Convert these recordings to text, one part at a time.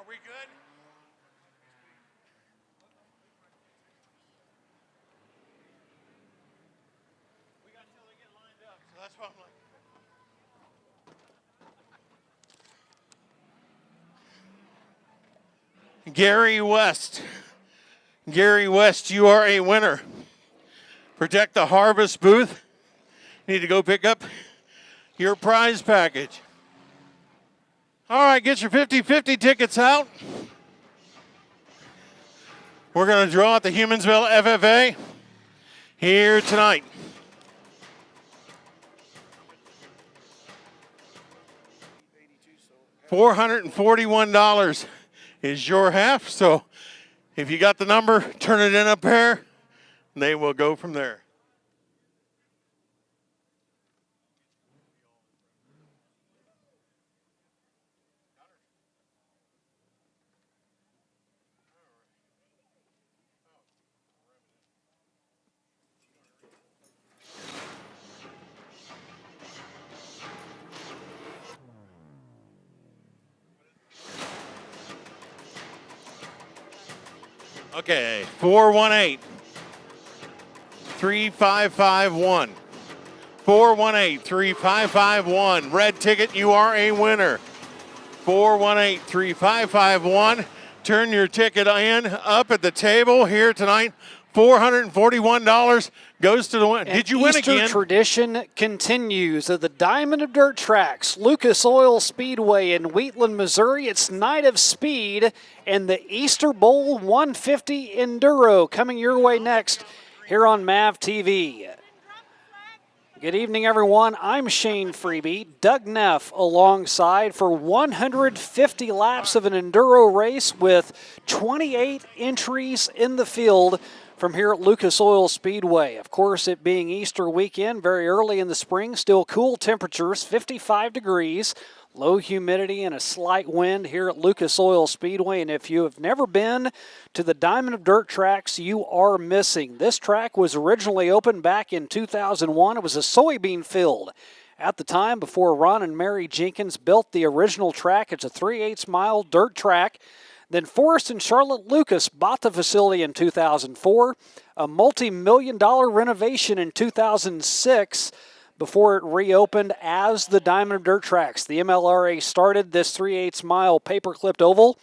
Are we good? We got until they get lined up, so that's why I'm like. Gary West. Gary West, you are a winner. Protect the Harvest booth. Need to go pick up your prize package. All right, get your 50-50 tickets out. We're going to draw at the Humansville FFA here tonight. $441 is your half, so if you got the number, turn it in up there, and they will go from there. Okay, 418-3551. 418-3551. Red ticket, you are a winner. 418-3551. Turn your ticket in up at the table here tonight. $441 goes to the win. Did you win again? Easter tradition continues at the Diamond of Dirt Tracks, Lucas Oil Speedway in Wheatland, Missouri. It's Night of Speed and the Easter Bowl 150 Enduro coming your way next here on MAV TV. Good evening, everyone. I'm Shane Freeby. Doug Neff alongside for 150 laps of an Enduro race with 28 entries in the field from here at Lucas Oil Speedway. Of course, it being Easter weekend, very early in the spring, still cool temperatures, 55 degrees, low humidity and a slight wind here at Lucas Oil Speedway. And if you have never been to the Diamond of Dirt Tracks, you are missing. This track was originally opened back in 2001. It was a soybean field at the time before Ron and Mary Jenkins built the original track. It's a 3/8 mile dirt track. Then Forrest and Charlotte Lucas bought the facility in 2004, a multi-million-dollar renovation in 2006 before it reopened as the Diamond of Dirt Tracks. The MLRA started this 3/8 mile paper-clipped oval,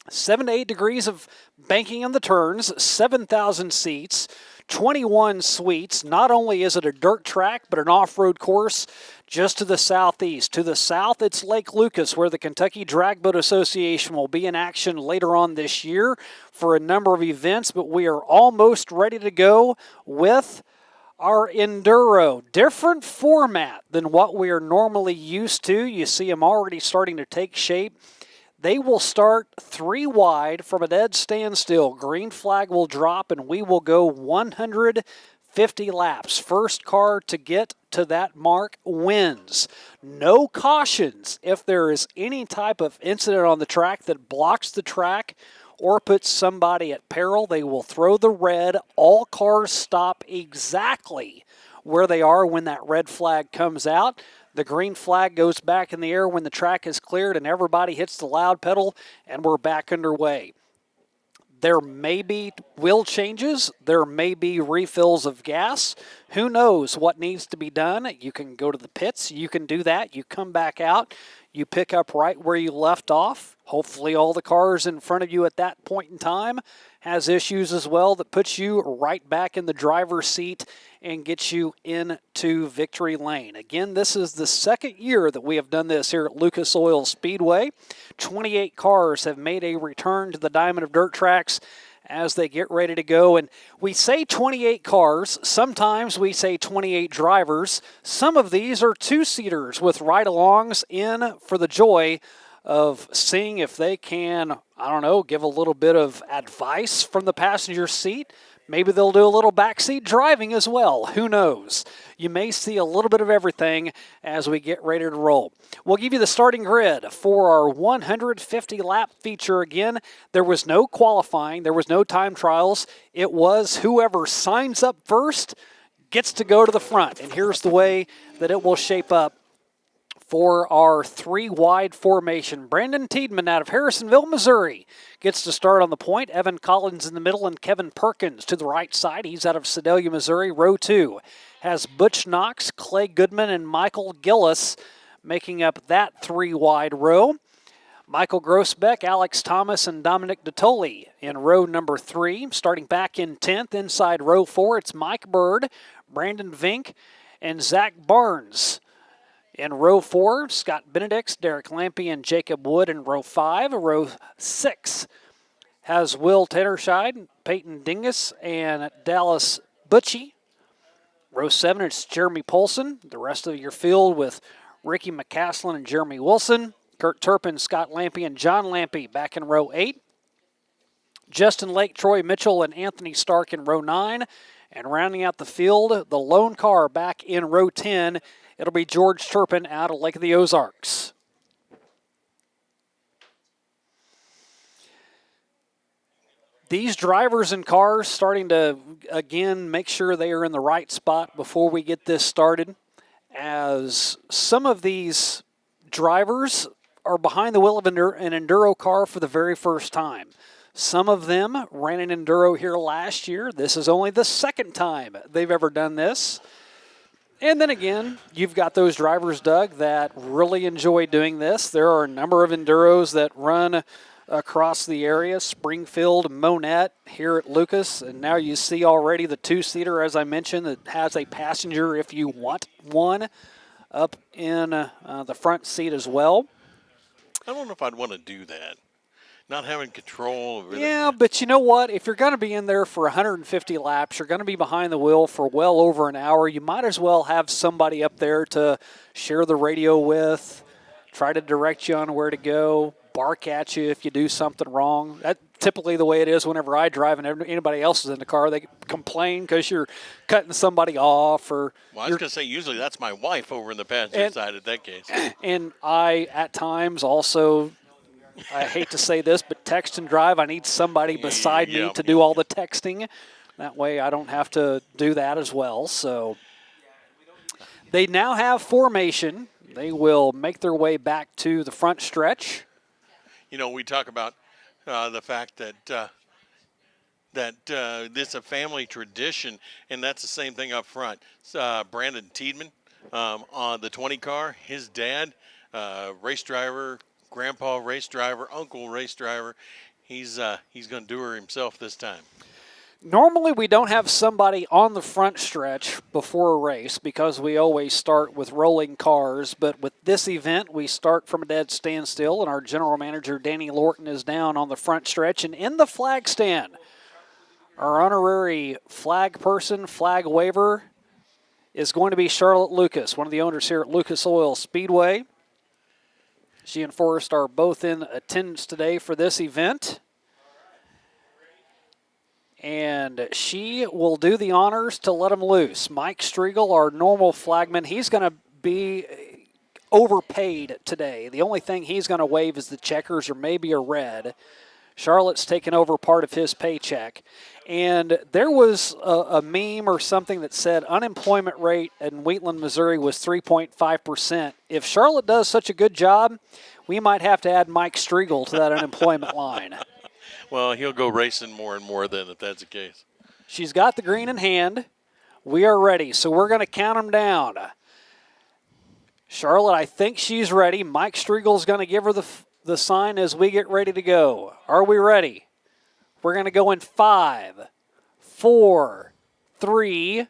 7 to 8 degrees of banking on the turns, 7,000 seats, 21 suites. Not only is it a dirt track, but an off-road course just to the southeast. To the south, it's Lake Lucas, where the Kentucky Drag Boat Association will be in action later on this year for a number of events, but we are almost ready to go with our Enduro. Different format than what we are normally used to. You see them already starting to take shape. They will start 3 wide from a dead standstill. Green flag will drop, and we will go 150 laps. First car to get to that mark wins. No cautions if there is any type of incident on the track that blocks the track or puts somebody at peril. They will throw the red. All cars stop exactly where they are when that red flag comes out. The green flag goes back in the air when the track is cleared and everybody hits the loud pedal, and we're back underway. There may be wheel changes. There may be refills of gas. Who knows what needs to be done? You can go to the pits. You can do that. You come back out. You pick up right where you left off. Hopefully all the cars in front of you at that point in time has issues as well that puts you right back in the driver's seat and gets you into victory lane. Again, this is the second year that we have done this here at Lucas Oil Speedway. 28 cars have made a return to the Diamond of Dirt Tracks as they get ready to go. And we say 28 cars. Sometimes we say 28 drivers. Some of these are two-seaters with ride-alongs in for the joy of seeing if they can, I don't know, give a little bit of advice from the passenger seat. Maybe they'll do a little backseat driving as well. Who knows? You may see a little bit of everything as we get ready to roll. We'll give you the starting grid for our 150-lap feature again. There was no qualifying. There was no time trials. It was whoever signs up first gets to go to the front. And here's the way that it will shape up For our three-wide formation, Brandon Tiedemann out of Harrisonville, Missouri, gets to start on the point. Evan Collins in the middle and Kevin Perkins to the right side. He's out of Sedalia, Missouri. Row 2 has Butch Knox, Clay Goodman, and Michael Gillis making up that three-wide row. Michael Grossbeck, Alex Thomas, and Dominic Dottoli in row number 3. Starting back in 10th, inside row 4, it's Mike Bird, Brandon Vink, and Zach Barnes. In row 4, Scott Benedicts, Derek Lampy, and Jacob Wood in row 5. Row 6 has Will Taterscheid, Peyton Dingus, and Dallas Butchie. Row 7, it's Jeremy Polson. The rest of your field with Ricky McCaslin and Jeremy Wilson. Kurt Turpin, Scott Lampy, and John Lampy back in row 8. Justin Lake, Troy Mitchell, and Anthony Stark in row 9. And rounding out the field, the lone car back in row 10, it'll be George Turpin out of Lake of the Ozarks. These drivers and cars starting to, again, make sure they are in the right spot before we get this started, as some of these drivers are behind the wheel of an Enduro car for the very first time. Some of them ran an Enduro here last year. This is only the second time they've ever done this. And then again, you've got those drivers, Doug, that really enjoy doing this. There are a number of Enduros that run across the area, Springfield, Monette, here at Lucas. And now you see already the two-seater, as I mentioned, that has a passenger if you want one up in the front seat as well. I don't know if I'd want to do that. Not having control over Yeah, but you know what? If you're going to be in there for 150 laps, you're going to be behind the wheel for well over an hour, you might as well have somebody up there to share the radio with, try to direct you on where to go, bark at you if you do something wrong. That's typically the way it is whenever I drive and anybody else is in the car. They complain because you're cutting somebody off. Or well, I was going to say, usually that's my wife over in the passenger side in that case. And I, at times, also... I hate to say this, but text and drive, I need somebody beside me to do all the texting. That way I don't have to do that as well. So they now have formation. They will make their way back to the front stretch. You know, we talk about the fact that this is a family tradition, and that's the same thing up front. Brandon Tiedemann on the 20 car, his dad, race driver, grandpa race driver, uncle race driver. He's going to do her himself this time. Normally we don't have somebody on the front stretch before a race because we always start with rolling cars, but with this event we start from a dead standstill, and our general manager Danny Lorton is down on the front stretch. And in the flag stand, our honorary flag person, flag waver, is going to be Charlotte Lucas, one of the owners here at Lucas Oil Speedway. She and Forrest are both in attendance today for this event. And she will do the honors to let them loose. Mike Striegel, our normal flagman, he's going to be overpaid today. The only thing he's going to wave is the checkers or maybe a red. Charlotte's taken over part of his paycheck. And there was a meme or something that said unemployment rate in Wheatland, Missouri was 3.5%. If Charlotte does such a good job, we might have to add Mike Striegel to that unemployment line. Well, he'll go racing more and more then if that's the case. She's got the green in hand. We are ready, so we're going to count them down. Charlotte, I think she's ready. Mike Striegel's going to give her the sign as we get ready to go. Are we ready? We're going to go in 5, 4, 3,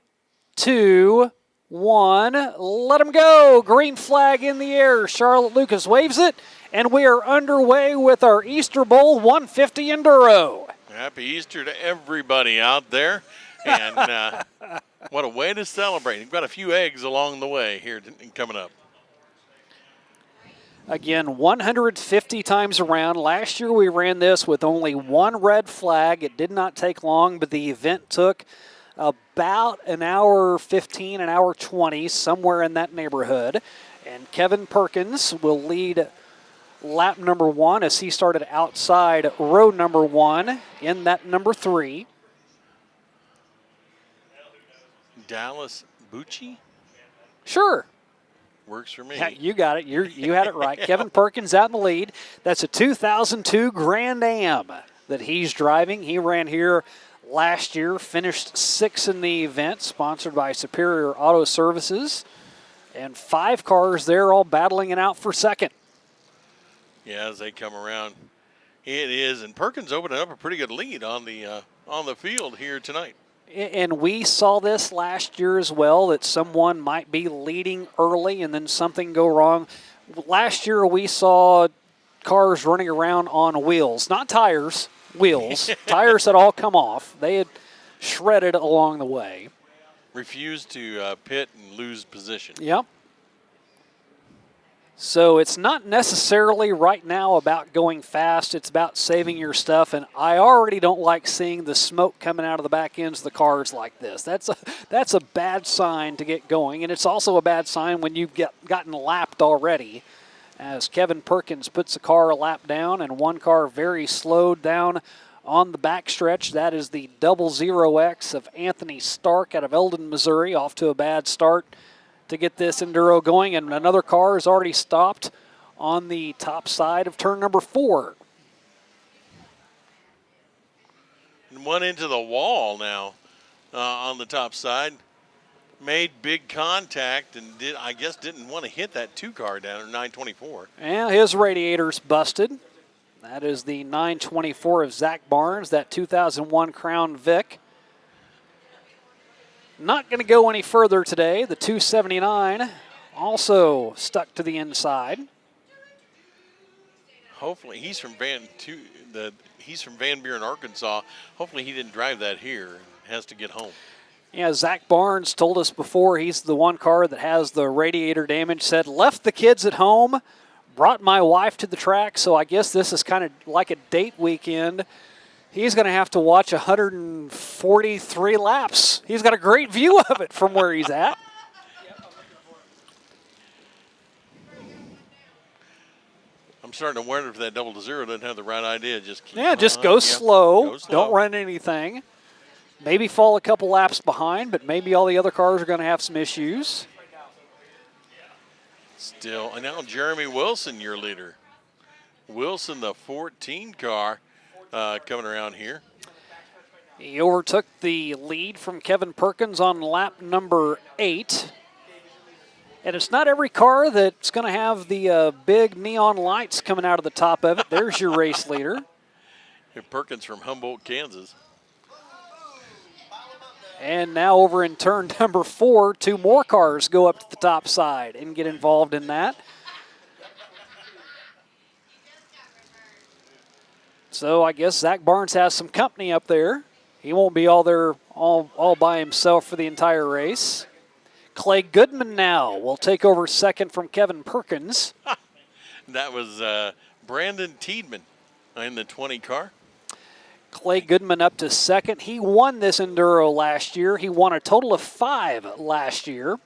2, 1. Let them go. Green flag in the air. Charlotte Lucas waves it, and we are underway with our Easter Bowl 150 Enduro. Happy Easter to everybody out there. And what a way to celebrate. We've got a few eggs along the way here coming up. Again, 150 times around. Last year we ran this with only one red flag. It did not take long, but the event took about an hour 15, an hour 20, somewhere in that neighborhood. And Kevin Perkins will lead lap number 1 as he started outside row number 1 in that number 3. Dallas Bucci? Sure. Works for me. Yeah, you got it. You had it right. Kevin Perkins out in the lead. That's a 2002 Grand Am that he's driving. He ran here last year, finished 6th in the event, sponsored by Superior Auto Services. And 5 cars there all battling it out for second. Yeah, as they come around. It is, and Perkins opening up a pretty good lead on the field here tonight. And we saw this last year as well, that someone might be leading early and then something go wrong. Last year we saw cars running around on wheels, not tires, wheels. Tires had all come off. They had shredded along the way. Refused to pit and lose position. Yep. So it's not necessarily right now about going fast. It's about saving your stuff. And I already don't like seeing the smoke coming out of the back ends of the cars like this. That's a bad sign to get going. And it's also a bad sign when you've gotten lapped already. As Kevin Perkins puts a car a lap down and one car very slowed down on the backstretch. That is the 00X of Anthony Stark out of Eldon, Missouri, off to a bad start to get this Enduro going, and another car has already stopped on the top side of turn number 4. And one into the wall now on the top side. Made big contact and didn't want to hit that 2 car down at 924. And his radiator's busted. That is the 924 of Zach Barnes, that 2001 Crown Vic. Not going to go any further today. The 279 also stuck to the inside. Hopefully he's from Van Buren, Arkansas. Hopefully he didn't drive that here and has to get home. Yeah, Zach Barnes told us before he's the one car that has the radiator damage. Said, left the kids at home, brought my wife to the track, so I guess this is kind of like a date weekend. He's going to have to watch 143 laps. He's got a great view of it from where he's at. I'm starting to wonder if that 0-0 doesn't have the right idea. Just go slow. Don't run anything. Maybe fall a couple laps behind, but maybe all the other cars are going to have some issues. Still, and now Jeremy Wilson, your leader. Wilson, the 14 car. Coming around here. He overtook the lead from Kevin Perkins on lap number 8. And it's not every car that's going to have the big neon lights coming out of the top of it. There's your race leader. Perkins from Humboldt, Kansas. And now over in turn number 4, 2 more cars go up to the top side and get involved in that. So I guess Zach Barnes has some company up there. He won't be all by himself for the entire race. Clay Goodman now will take over second from Kevin Perkins. That was Brandon Tiedman in the 20 car. Clay Goodman up to second. He won this Enduro last year. He won a total of 5 last year.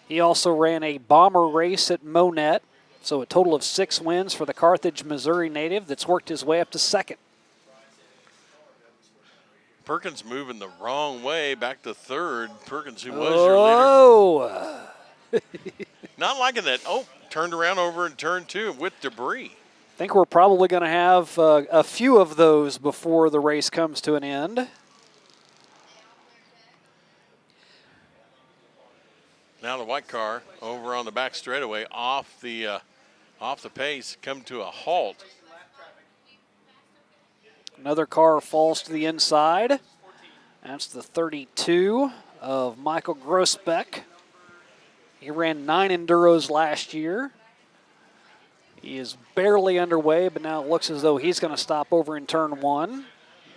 He also ran a bomber race at Monette. So a total of 6 wins for the Carthage, Missouri native that's worked his way up to second. Perkins moving the wrong way back to third. Perkins, who was your leader. Not liking that. Oh, turned around over in turn 2 with debris. I think we're probably going to have a few of those before the race comes to an end. Now the white car over on the back straightaway off the pace, come to a halt. Another car falls to the inside. That's the 32 of Michael Grossbeck. He ran 9 Enduros last year. He is barely underway, but now it looks as though he's going to stop over in turn 1.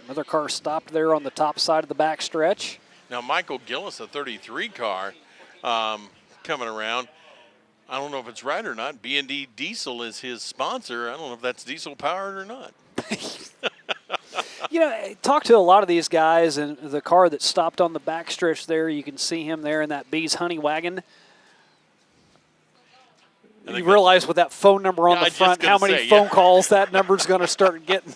Another car stopped there on the top side of the backstretch. Now Michael Gillis, a 33 car, coming around. I don't know if it's right or not. B&D Diesel is his sponsor. I don't know if that's diesel powered or not. You know, talk to a lot of these guys, and the car that stopped on the backstretch there, you can see him there in that Bees Honey wagon. You realize with that phone number on the front how many phone calls that number's going to start getting.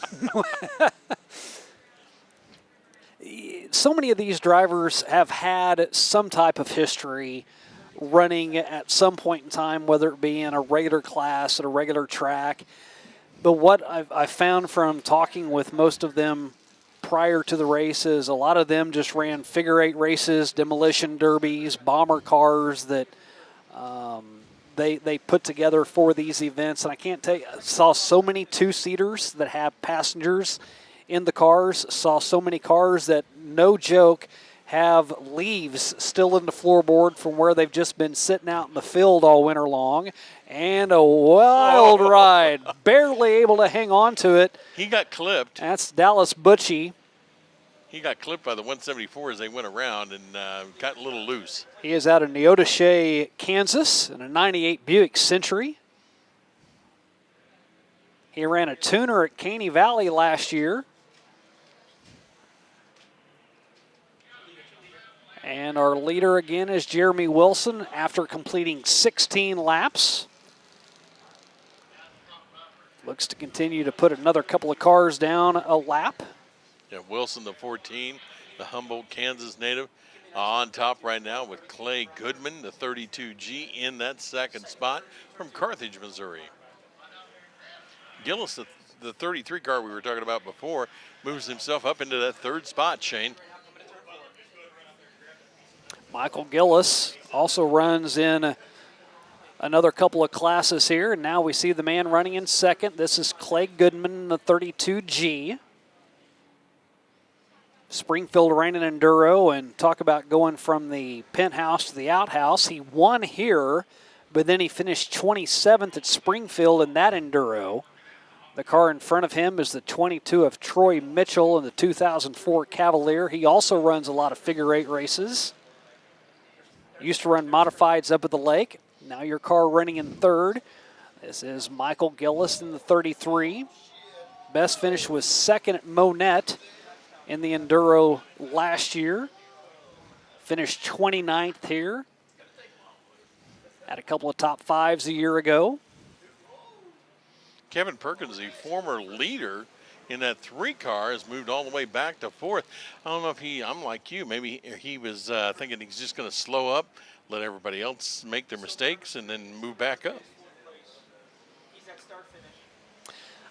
So many of these drivers have had some type of history running at some point in time, whether it be in a regular class, at a regular track. But what I've found from talking with most of them prior to the races, a lot of them just ran figure-8 races, demolition derbies, bomber cars that they put together for these events. And I can't tell you, I saw so many two-seaters that have passengers in the cars, saw so many cars that, no joke, have leaves still in the floorboard from where they've just been sitting out in the field all winter long. And a wild ride, barely able to hang on to it. He got clipped. That's Dallas Butchie. He got clipped by the 174 as they went around and got a little loose. He is out of Neodesha, Kansas, in a 98 Buick Century. He ran a tuner at Caney Valley last year. And our leader again is Jeremy Wilson after completing 16 laps. Looks to continue to put another couple of cars down a lap. Yeah, Wilson, the 14, the Humboldt, Kansas native, on top right now with Clay Goodman, the 32G, in that second spot from Carthage, Missouri. Gillis, the 33 car we were talking about before, moves himself up into that third spot, Shane. Michael Gillis also runs in another couple of classes here, and now we see the man running in second. This is Clay Goodman, the 32G. Springfield ran an Enduro, and talk about going from the penthouse to the outhouse. He won here, but then he finished 27th at Springfield in that Enduro. The car in front of him is the 22 of Troy Mitchell in the 2004 Cavalier. He also runs a lot of figure-8 races. Used to run modifieds up at the lake. Now your car running in third. This is Michael Gillis in the 33. Best finish was second at Monette in the Enduro last year. Finished 29th here. Had a couple of top fives a year ago. Kevin Perkins, the former leader in that 3 car, has moved all the way back to 4th. I don't know if I'm like you, maybe he was thinking he's just going to slow up, let everybody else make their mistakes, and then move back up.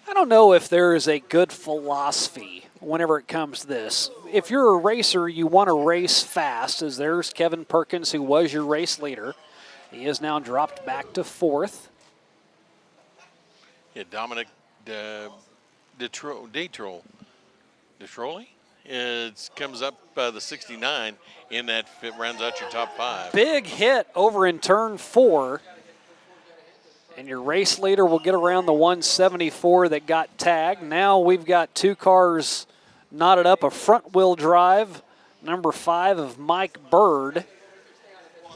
I don't know if there is a good philosophy whenever it comes to this. If you're a racer, you want to race fast, as there's Kevin Perkins, who was your race leader. He is now dropped back to 4th. Yeah, Dominic Detrolli. It comes up the 69 in that rounds out your top 5. Big hit over in turn 4. And your race leader will get around the 174 that got tagged. Now we've got 2 cars knotted up, a front wheel drive, number 5 of Mike Bird.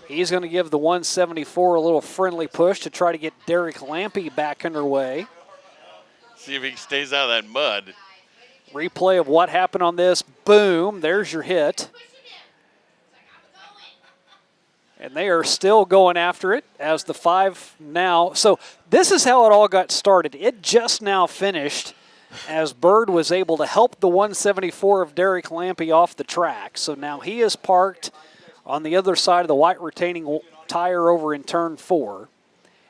He's going to give the 174 a little friendly push to try to get Derek Lampy back underway. See if he stays out of that mud. Replay of what happened on this. Boom, there's your hit. And they are still going after it as the 5 now. So this is how it all got started. It just now finished as Bird was able to help the 174 of Derek Lampy off the track. So now he is parked on the other side of the white retaining tire over in turn 4.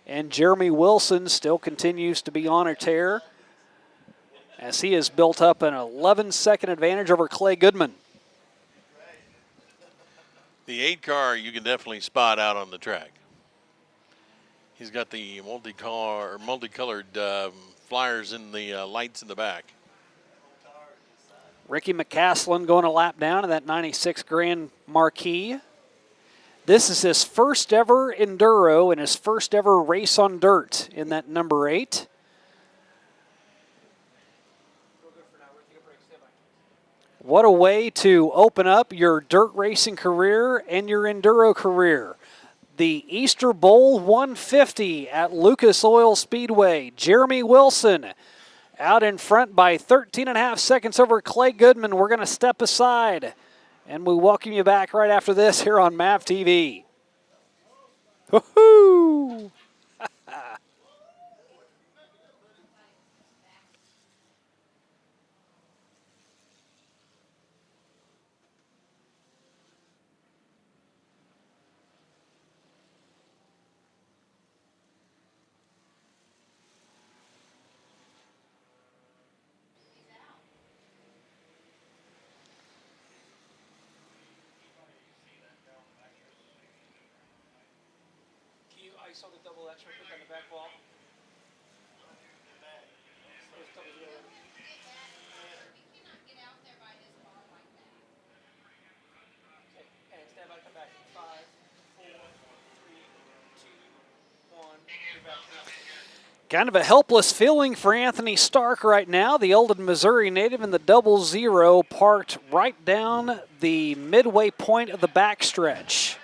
And Jeremy Wilson still continues to be on a tear as he has built up an 11-second advantage over Clay Goodman. The 8 car you can definitely spot out on the track. He's got the multicolored flyers in the lights in the back. Ricky McCaslin going a lap down in that 96 Grand Marquis. This is his first ever Enduro and his first ever race on dirt in that number 8. What a way to open up your dirt racing career and your Enduro career. The Easter Bowl 150 at Lucas Oil Speedway. Jeremy Wilson out in front by 13.5 seconds over Clay Goodman. We're going to step aside, and we welcome you back right after this here on MAV TV. Woohoo! ISO the double X real quick on the back wall. And stand by, come back. 5, 4, 3, 2, 1. You're back. Kind of a helpless feeling for Anthony Stark right now. The Eldon, Missouri native in the 00 parked right down the midway point of the backstretch.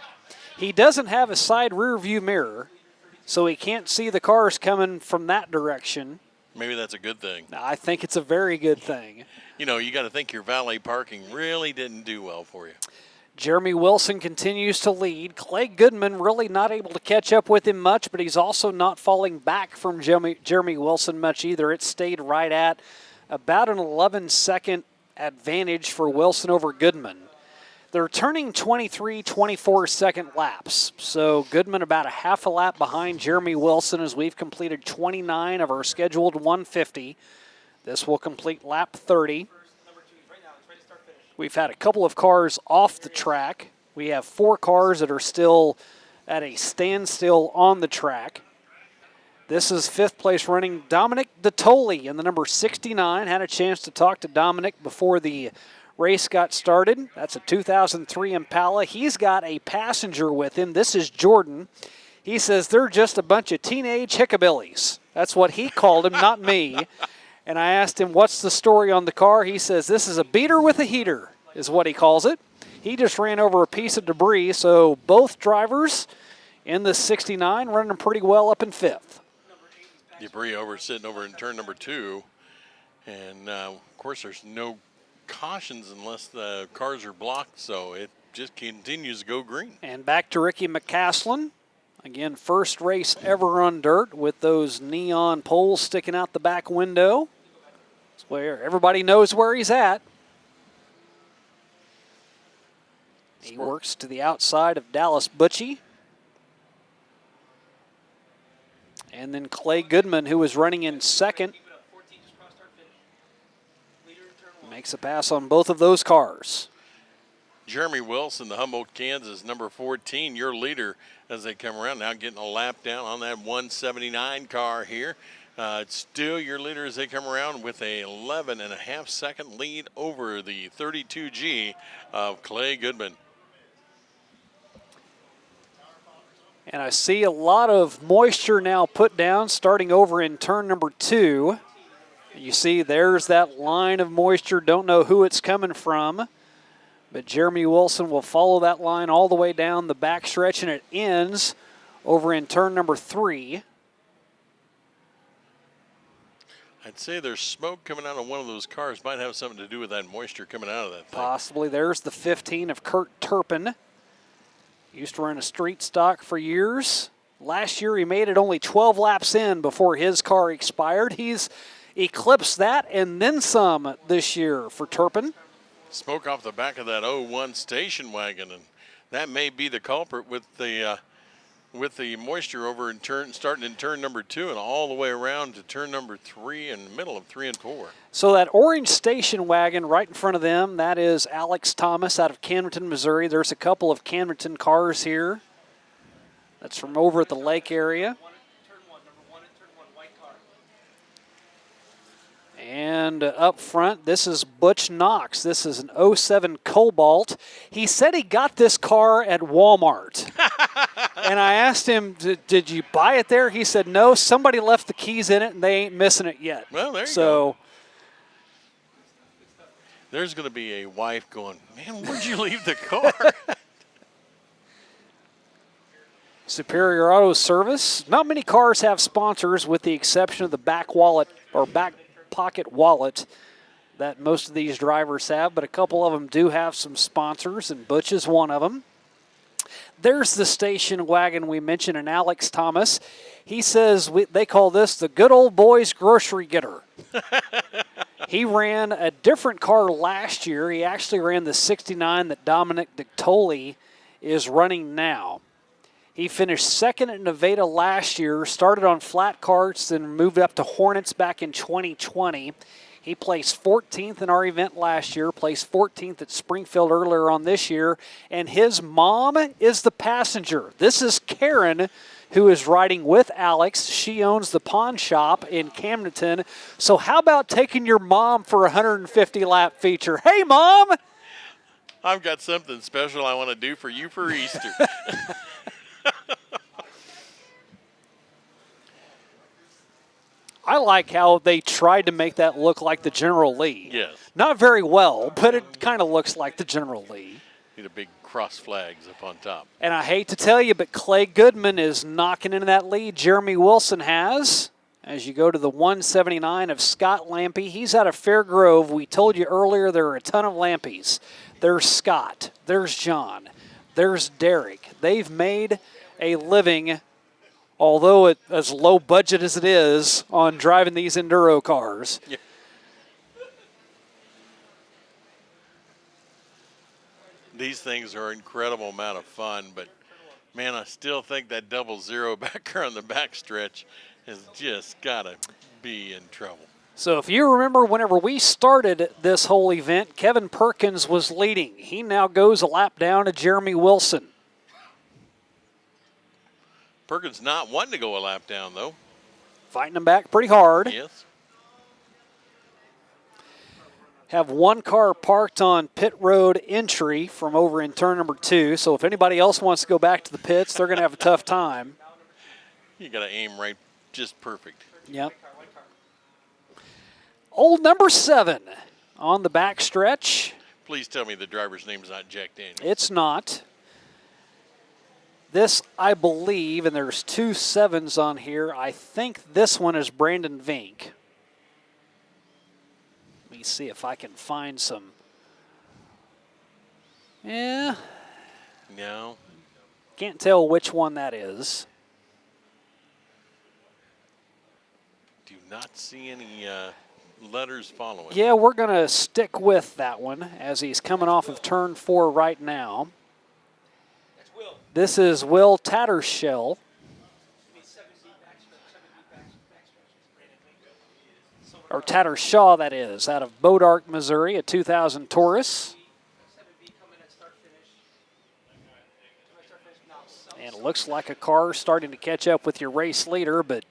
He doesn't have a side rear view mirror, so he can't see the cars coming from that direction. Maybe that's a good thing. I think it's a very good thing. You know, you got to think your valet parking really didn't do well for you. Jeremy Wilson continues to lead. Clay Goodman really not able to catch up with him much, but he's also not falling back from Jeremy Wilson much either. It stayed right at about an 11-second advantage for Wilson over Goodman. They're turning 23, 24-second laps. So Goodman about a half a lap behind Jeremy Wilson as we've completed 29 of our scheduled 150. This will complete lap 30. We've had a couple of cars off the track. We have 4 cars that are still at a standstill on the track. This is 5th place running Dominic Dottoli in the number 69. Had a chance to talk to Dominic before the race got started. That's a 2003 Impala. He's got a passenger with him. This is Jordan. He says they're just a bunch of teenage hickabillies. That's what he called him, not me. And I asked him, what's the story on the car? He says, this is a beater with a heater, is what he calls it. He just ran over a piece of debris, so both drivers in the 69 running pretty well up in 5th. Debris sitting over in turn number 2. And, of course, there's no cautions unless the cars are blocked, so it just continues to go green. And back to Ricky McCaslin. Again, first race ever on dirt with those neon poles sticking out the back window. It's where everybody knows where he's at. He works to the outside of Dallas Butchie. And then Clay Goodman, who was running in 2nd, makes a pass on both of those cars. Jeremy Wilson, the Humboldt, Kansas, number 14, your leader as they come around. Now getting a lap down on that 179 car here. It's still your leader as they come around with a 11.5-second lead over the 32G of Clay Goodman. And I see a lot of moisture now put down starting over in turn number 2. You see there's that line of moisture. Don't know who it's coming from. But Jeremy Wilson will follow that line all the way down the backstretch, and it ends over in turn number 3. I'd say there's smoke coming out of one of those cars. Might have something to do with that moisture coming out of that thing. Possibly. There's the 15 of Kurt Turpin. Used to run a street stock for years. Last year he made it only 12 laps in before his car expired. He's eclipsed that and then some this year for Turpin. Smoke off the back of that 01 station wagon, and that may be the culprit with the moisture over in starting in turn number 2 and all the way around to turn number 3 in the middle of 3 and 4. So that orange station wagon right in front of them, that is Alex Thomas out of Camdenton, Missouri. There's a couple of Camdenton cars here. That's from over at the lake area. And up front, this is Butch Knox. This is an 07 Cobalt. He said he got this car at Walmart. And I asked him, did you buy it there? He said, no, somebody left the keys in it, and they ain't missing it yet. Well, there you go. There's going to be a wife going, man, where'd you leave the car? Superior Auto Service. Not many cars have sponsors with the exception of the back wallet or back pocket wallet that most of these drivers have, but a couple of them do have some sponsors, and Butch is one of them. There's the station wagon we mentioned, and Alex Thomas. He says they call this the good old boys grocery getter. He ran a different car last year. He actually ran the 69 that Dominic Dottoli is running now. He finished 2nd at Nevada last year, started on flat carts, then moved up to Hornets back in 2020. He placed 14th in our event last year, placed 14th at Springfield earlier on this year, and his mom is the passenger. This is Karen. who is riding with Alex. She owns the pawn shop in Camdenton. So how about taking your mom for a 150-lap feature? Hey, Mom! I've got something special I want to do for you for Easter. I like how they tried to make that look like the General Lee. Yes. Not very well, but it kind of looks like the General Lee. Need a big cross flags up on top. And I hate to tell you, but Clay Goodman is knocking into that lead. Jeremy Wilson has. As you go to the 179 of Scott Lampe, he's out of Fairgrove. We told you earlier there are a ton of Lampes. There's Scott. There's John. There's Derek. They've made a living, although it as low budget as it is, on driving these Enduro cars. Yeah. These things are an incredible amount of fun, but man, I still think that 00 back there on the backstretch has just got to be in trouble. So if you remember whenever we started this whole event, Kevin Perkins was leading. He now goes a lap down to Jeremy Wilson. Perkins not wanting to go a lap down, though. Fighting him back pretty hard. Yes. Have one car parked on pit road entry from over in turn number 2. So if anybody else wants to go back to the pits, they're going to have a tough time. You got to aim right, just perfect. Yep. Old number 7 on the back stretch. Please tell me the driver's name is not Jack Daniels. It's not. This, I believe, and there's 2 7s on here, I think this one is Brandon Vink. Let me see if I can find some. Yeah. No. Can't tell which one that is. Do not see any letters following. Yeah, we're going to stick with that one as he's coming off of turn 4 right now. This is Will Tattershell. Or Tattershaw, that is, out of Bodark, Missouri, a 2000 Taurus. And it looks like a car starting to catch up with your race leader, but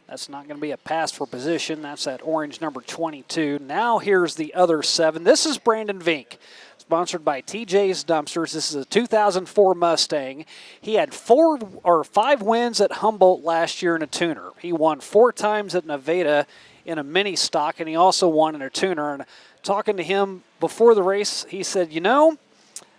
that's not going to be a pass for position. That's that orange number 22. Now here's the other 7. This is Brandon Vink, sponsored by TJ's Dumpsters. This is a 2004 Mustang. He had 5 wins at Humboldt last year in a tuner. He won 4 times at Nevada in a mini stock, and he also won in a tuner. And talking to him before the race, he said, you know,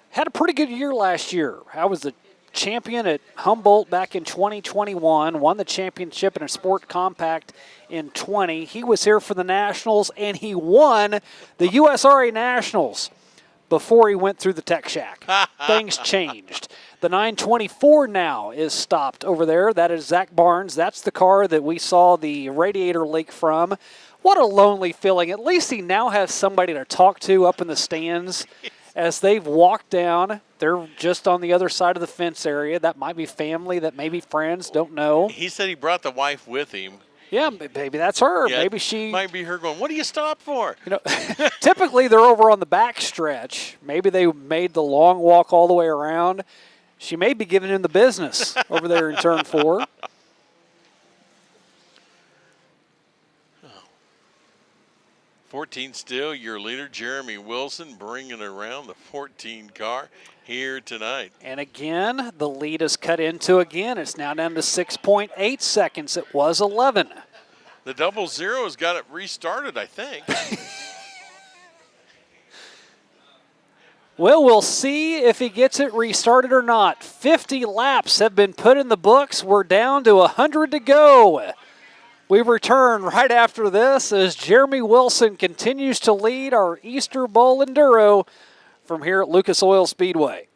had a pretty good year last year. I was the champion at Humboldt back in 2021, won the championship in a sport compact in 20. He was here for the Nationals, and he won the USRA Nationals before he went through the Tech Shack. Things changed. The 924 now is stopped over there. That is Zach Barnes. That's the car that we saw the radiator leak from. What a lonely feeling. At least he now has somebody to talk to up in the stands as they've walked down. They're just on the other side of the fence area. That might be family, that may be friends, don't know. He said he brought the wife with him. Yeah, maybe that's her. Yeah, maybe she might be her going, what do you stop for? You know, typically they're over on the back stretch. Maybe they made the long walk all the way around. She may be giving him the business over there in turn 4. 14 still, your leader, Jeremy Wilson, bringing around the 14 car here tonight. And again, the lead is cut into again. It's now down to 6.8 seconds. It was 11. The 00 has got it restarted, I think. Well, we'll see if he gets it restarted or not. 50 laps have been put in the books. We're down to 100 to go. We return right after this as Jeremy Wilson continues to lead our Easter Bowl Enduro from here at Lucas Oil Speedway.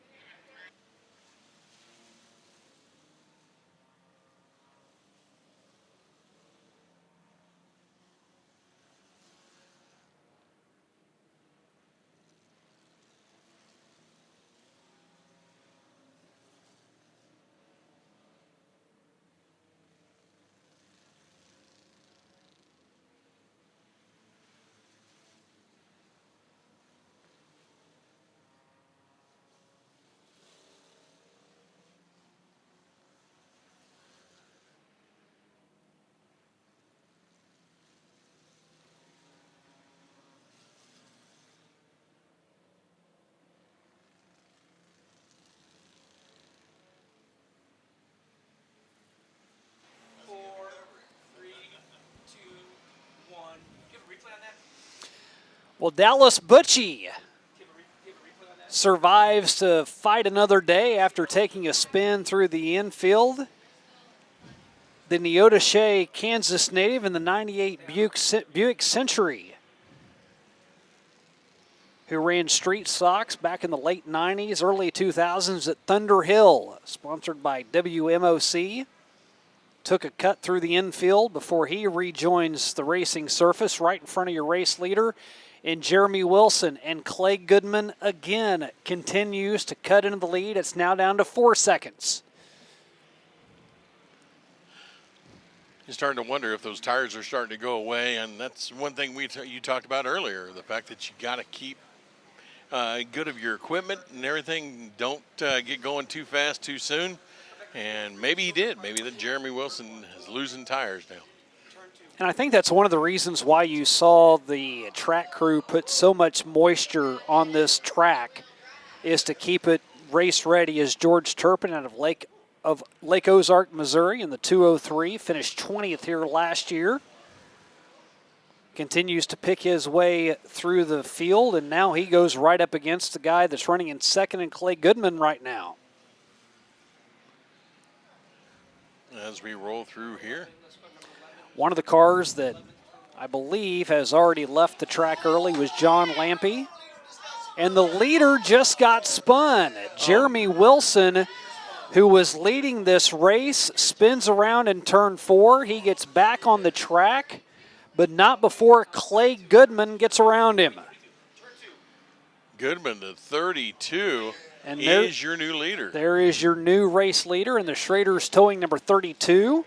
Well, Dallas Butchie survives to fight another day after taking a spin through the infield. The Neodesha, Kansas native in the 98 Buick Century, who ran street stocks back in the late 90s, early 2000s at Thunder Hill, sponsored by WMOC. Took a cut through the infield before he rejoins the racing surface right in front of your race leader in Jeremy Wilson. And Clay Goodman again continues to cut into the lead. It's now down to 4 seconds. You're starting to wonder if those tires are starting to go away, and that's one thing you talked about earlier, the fact that you got to keep good of your equipment and everything. Don't get going too fast too soon. And maybe he did. Maybe that Jeremy Wilson is losing tires now. And I think that's one of the reasons why you saw the track crew put so much moisture on this track, is to keep it race ready. As George Turpin out of Lake Ozark, Missouri in the 203, finished 20th here last year. Continues to pick his way through the field, and now he goes right up against the guy that's running in second, and Clay Goodman right now. As we roll through here. One of the cars that I believe has already left the track early was John Lampe. And the leader just got spun. Jeremy Wilson, who was leading this race, spins around in turn 4. He gets back on the track, but not before Clay Goodman gets around him. Goodman, the 32, and is your new leader. There is your new race leader, and the Schrader's towing number 32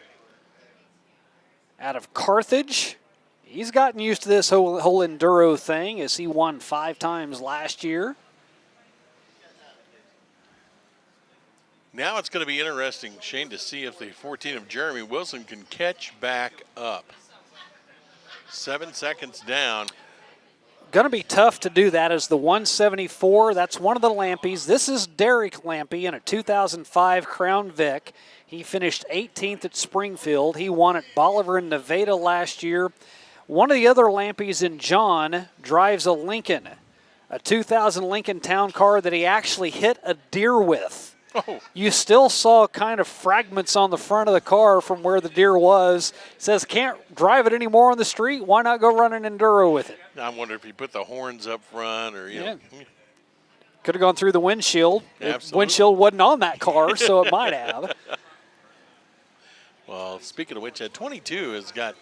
out of Carthage. He's gotten used to this whole enduro thing, as he won 5 times last year. Now it's going to be interesting, Shane, to see if the 14 of Jeremy Wilson can catch back up. 7 seconds down. Going to be tough to do that as the 174. That's one of the Lampes. This is Derek Lampe in a 2005 Crown Vic. He finished 18th at Springfield. He won at Bolivar and Nevada last year. One of the other Lampes in John drives a Lincoln, a 2000 Lincoln Town Car that he actually hit a deer with. Oh. You still saw kind of fragments on the front of the car from where the deer was. It says, can't drive it anymore on the street. Why not go run an enduro with it? I wonder if he put the horns up front or, you know. Could have gone through the windshield. Absolutely. The windshield wasn't on that car, so it might have. Well, speaking of which, that 22 has got,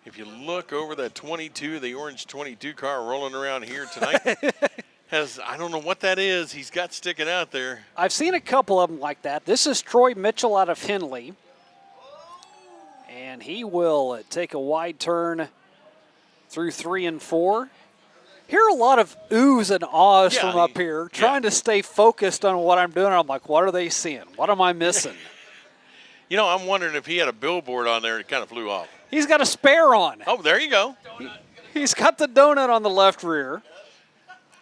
if you look over that 22, the orange 22 car rolling around here tonight, has, I don't know what that is, he's got sticking out there. I've seen a couple of them like that. This is Troy Mitchell out of Henley. And he will take a wide turn through 3 and 4. Hear a lot of oohs and ahs from up here, trying to stay focused on what I'm doing. I'm like, what are they seeing? What am I missing? You know, I'm wondering if he had a billboard on there that kind of flew off. He's got a spare on. Oh, there you go. He's got the donut on the left rear.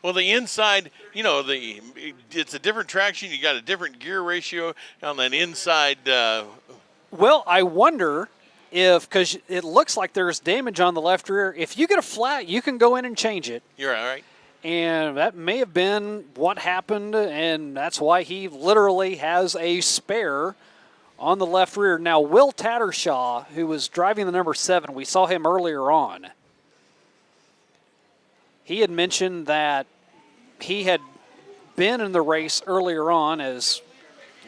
Well, the inside, you know, it's a different traction. You got a different gear ratio on that inside. Well, I wonder if, because it looks like there's damage on the left rear, if you get a flat, you can go in and change it. You're all right. And that may have been what happened, and that's why he literally has a spare on the left rear. Now, Will Tattershaw, who was driving the number 7, we saw him earlier on. He had mentioned that he had been in the race earlier on, as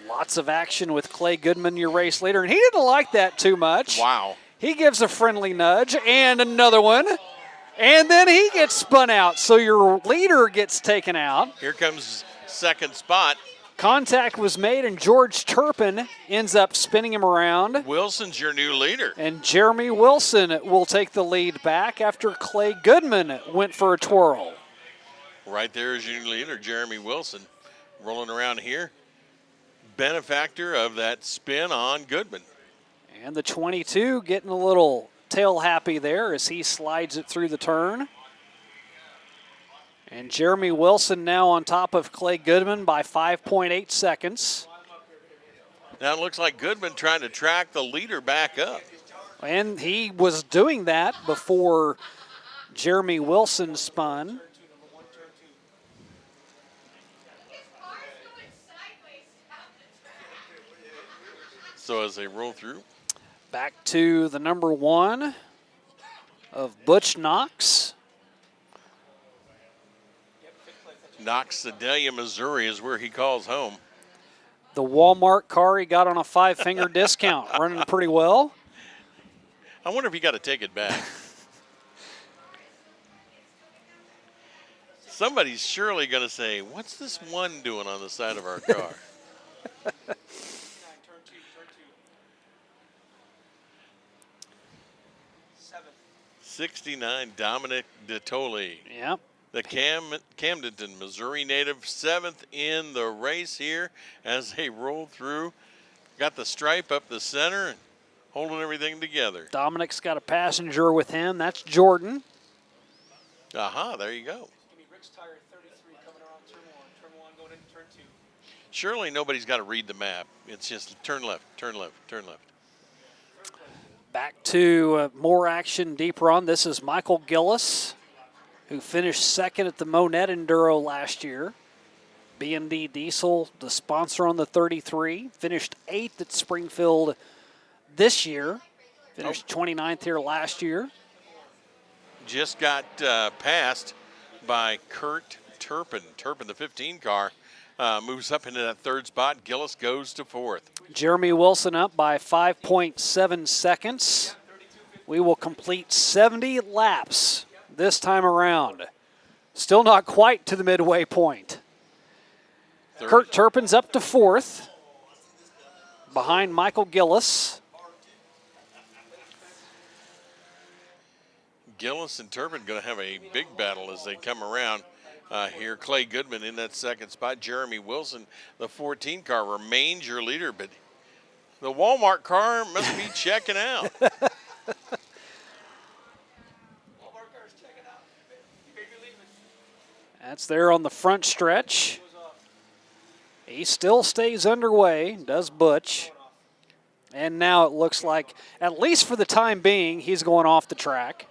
lots of action with Clay Goodman, your race leader, and he didn't like that too much. Wow. He gives a friendly nudge, and another one, and then he gets spun out, so your leader gets taken out. Here comes second spot. Contact was made, and George Turpin ends up spinning him around. Wilson's your new leader. And Jeremy Wilson will take the lead back after Clay Goodman went for a twirl. Right there is your new leader, Jeremy Wilson, rolling around here. Benefactor of that spin on Goodman. And the 22 getting a little tail happy there as he slides it through the turn. And Jeremy Wilson now on top of Clay Goodman by 5.8 seconds. Now it looks like Goodman trying to track the leader back up. And he was doing that before Jeremy Wilson spun. So as they roll through, Back to the number 1 of Butch Knox. Knox, Sedalia, Missouri is where he calls home. The Walmart car he got on a 5-finger discount, running pretty well. I wonder if he got to take it back. Somebody's surely going to say, what's this one doing on the side of our car? 69, Dominic DeToli. Yep. The Camdenton, Missouri native, 7th in the race here as they roll through. Got the stripe up the center and holding everything together. Dominic's got a passenger with him. That's Jordan. Aha, there you go. Surely nobody's got to read the map. It's just turn left, turn left, turn left. Back to more action deeper on. This is Michael Gillis, who finished 2nd at the Monette Enduro last year. B&D Diesel, the sponsor on the 33, finished 8th at Springfield this year. Finished 29th here last year. Just got passed by Kurt Turpin. Turpin, the 15 car, moves up into that 3rd spot. Gillis goes to 4th. Jeremy Wilson up by 5.7 seconds. We will complete 70 laps this time around. Still not quite to the midway point. Kurt Turpin's up to 4th, behind Michael Gillis. Gillis and Turpin going to have a big battle as they come around here. Clay Goodman in that 2nd spot. Jeremy Wilson, the 14 car, remains your leader, but the Walmart car must be checking out. That's there on the front stretch. He still stays underway, does Butch. And now it looks like, at least for the time being, he's going off the track.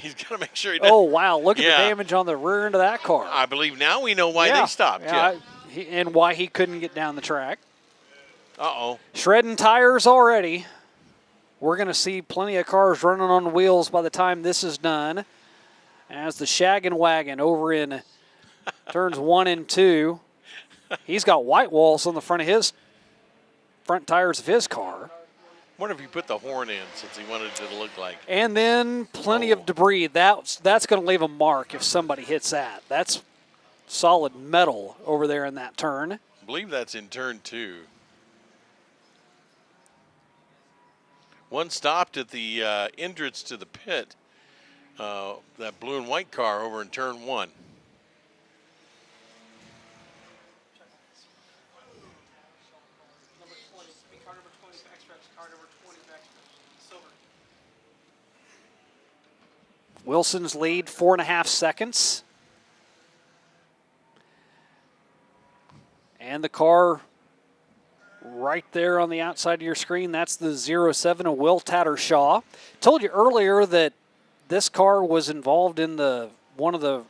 He's got to make sure he doesn't. Oh, wow. Look at the damage on the rear end of that car. I believe now we know why they stopped. And why he couldn't get down the track. Uh-oh. Shredding tires already. We're going to see plenty of cars running on wheels by the time this is done. As the Shaggin' Wagon over in turns 1 and 2. He's got white walls on the front tires of his car. Wonder if he put the horn in since he wanted it to look like. And then plenty of debris. That's going to leave a mark if somebody hits that. That's solid metal over there in that turn. I believe that's in turn 2. One stopped at the entrance to the pit. That blue and white car over in turn 1. Wilson's lead 4.5 seconds. And the car right there on the outside of your screen, that's the 07 of Will Tattershaw. Told you earlier that this car was involved in one of the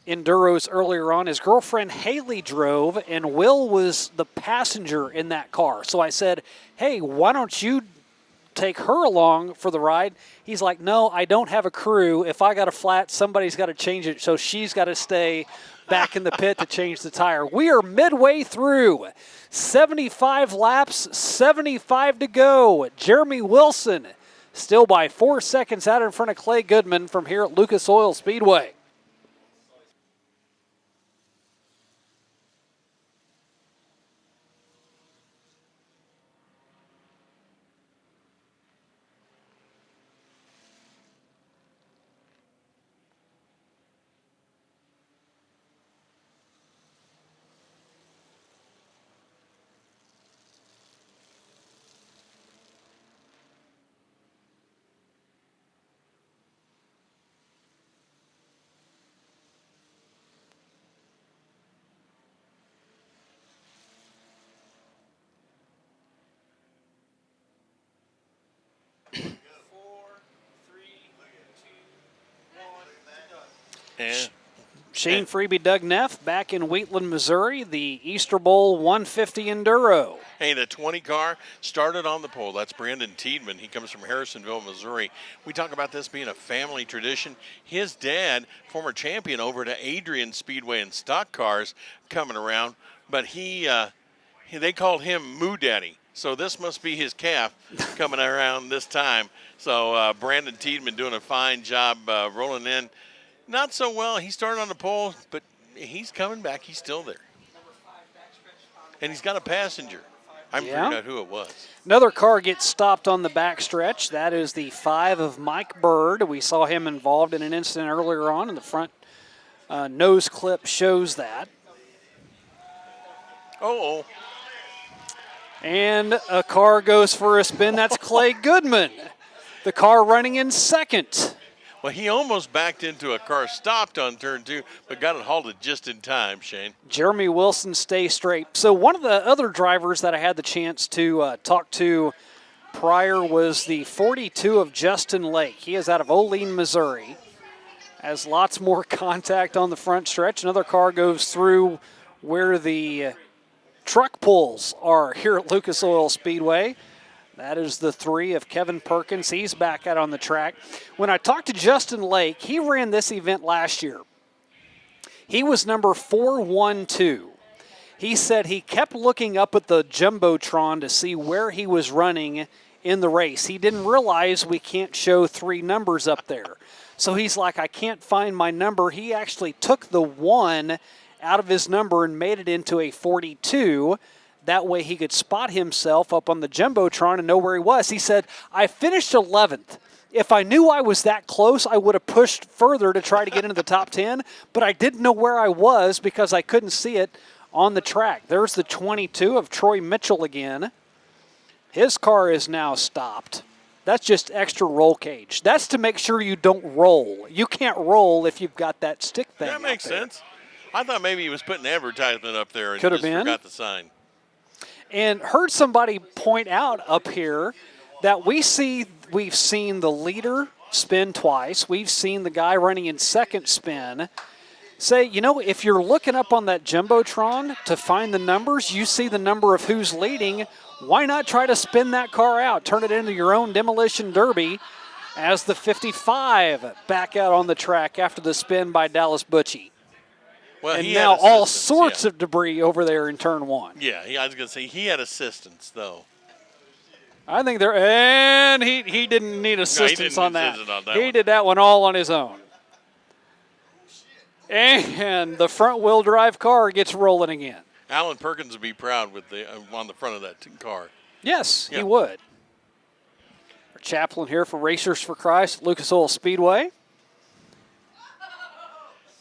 Enduros earlier on. His girlfriend Haley drove, and Will was the passenger in that car. So I said, hey, why don't you take her along for the ride? He's like, no, I don't have a crew. If I got a flat, somebody's got to change it, so she's got to stay back in the pit to change the tire. We are midway through. 75 laps, 75 to go. Jeremy Wilson still by 4 seconds out in front of Clay Goodman from here at Lucas Oil Speedway. Yeah. Shane Freeby, Doug Neff back in Wheatland, Missouri, the Easter Bowl 150 Enduro. Hey, the 20 car started on the pole. That's Brandon Tiedman. He comes from Harrisonville, Missouri. We talk about this being a family tradition. His dad, former champion over to Adrian Speedway and stock cars, coming around, but they called him Moo Daddy. So this must be his calf coming around this time. So Brandon Tiedman doing a fine job rolling in. Not so well. He started on the pole, but he's coming back. He's still there. And he's got a passenger. I figured out who it was. Another car gets stopped on the backstretch. That is the 5 of Mike Bird. We saw him involved in an incident earlier on, and the front nose clip shows that. Oh. And a car goes for a spin. That's Clay Goodman, the car running in second. Well, he almost backed into a car stopped on turn 2, but got it halted just in time, Shane. Jeremy Wilson, stay straight. So one of the other drivers that I had the chance to talk to prior was the 42 of Justin Lake. He is out of Olean, Missouri. Has lots more contact on the front stretch. Another car goes through where the truck pulls are here at Lucas Oil Speedway. That is the 3 of Kevin Perkins. He's back out on the track. When I talked to Justin Lake, he ran this event last year. He was number 412. He said he kept looking up at the Jumbotron to see where he was running in the race. He didn't realize we can't show 3 numbers up there. So he's like, I can't find my number. He actually took the 1 out of his number and made it into a 42. That way he could spot himself up on the Jumbotron and know where he was. He said, I finished 11th. If I knew I was that close, I would have pushed further to try to get into the top 10, but I didn't know where I was because I couldn't see it on the track. There's the 22 of Troy Mitchell again. His car is now stopped. That's just extra roll cage. That's to make sure you don't roll. You can't roll if you've got that stick thing. That makes sense. I thought maybe he was putting advertisement up there and Could have just been. forgot the sign. And heard somebody point out up here that we've seen the leader spin twice. We've seen the guy running in second spin. Say, if you're looking up on that Jumbotron to find the numbers, you see the number of who's leading. Why not try to spin that car out? Turn it into your own demolition derby as the 55 back out on the track after the spin by Dallas Butchie. Well, and now all sorts of debris over there in turn 1. Yeah, I was going to say he had assistance, though. I think and he didn't need assistance on that. He did that one all on his own. And the front-wheel drive car gets rolling again. Alan Perkins would be proud with on the front of that car. Yes, he would. Our chaplain here for Racers for Christ, Lucas Oil Speedway.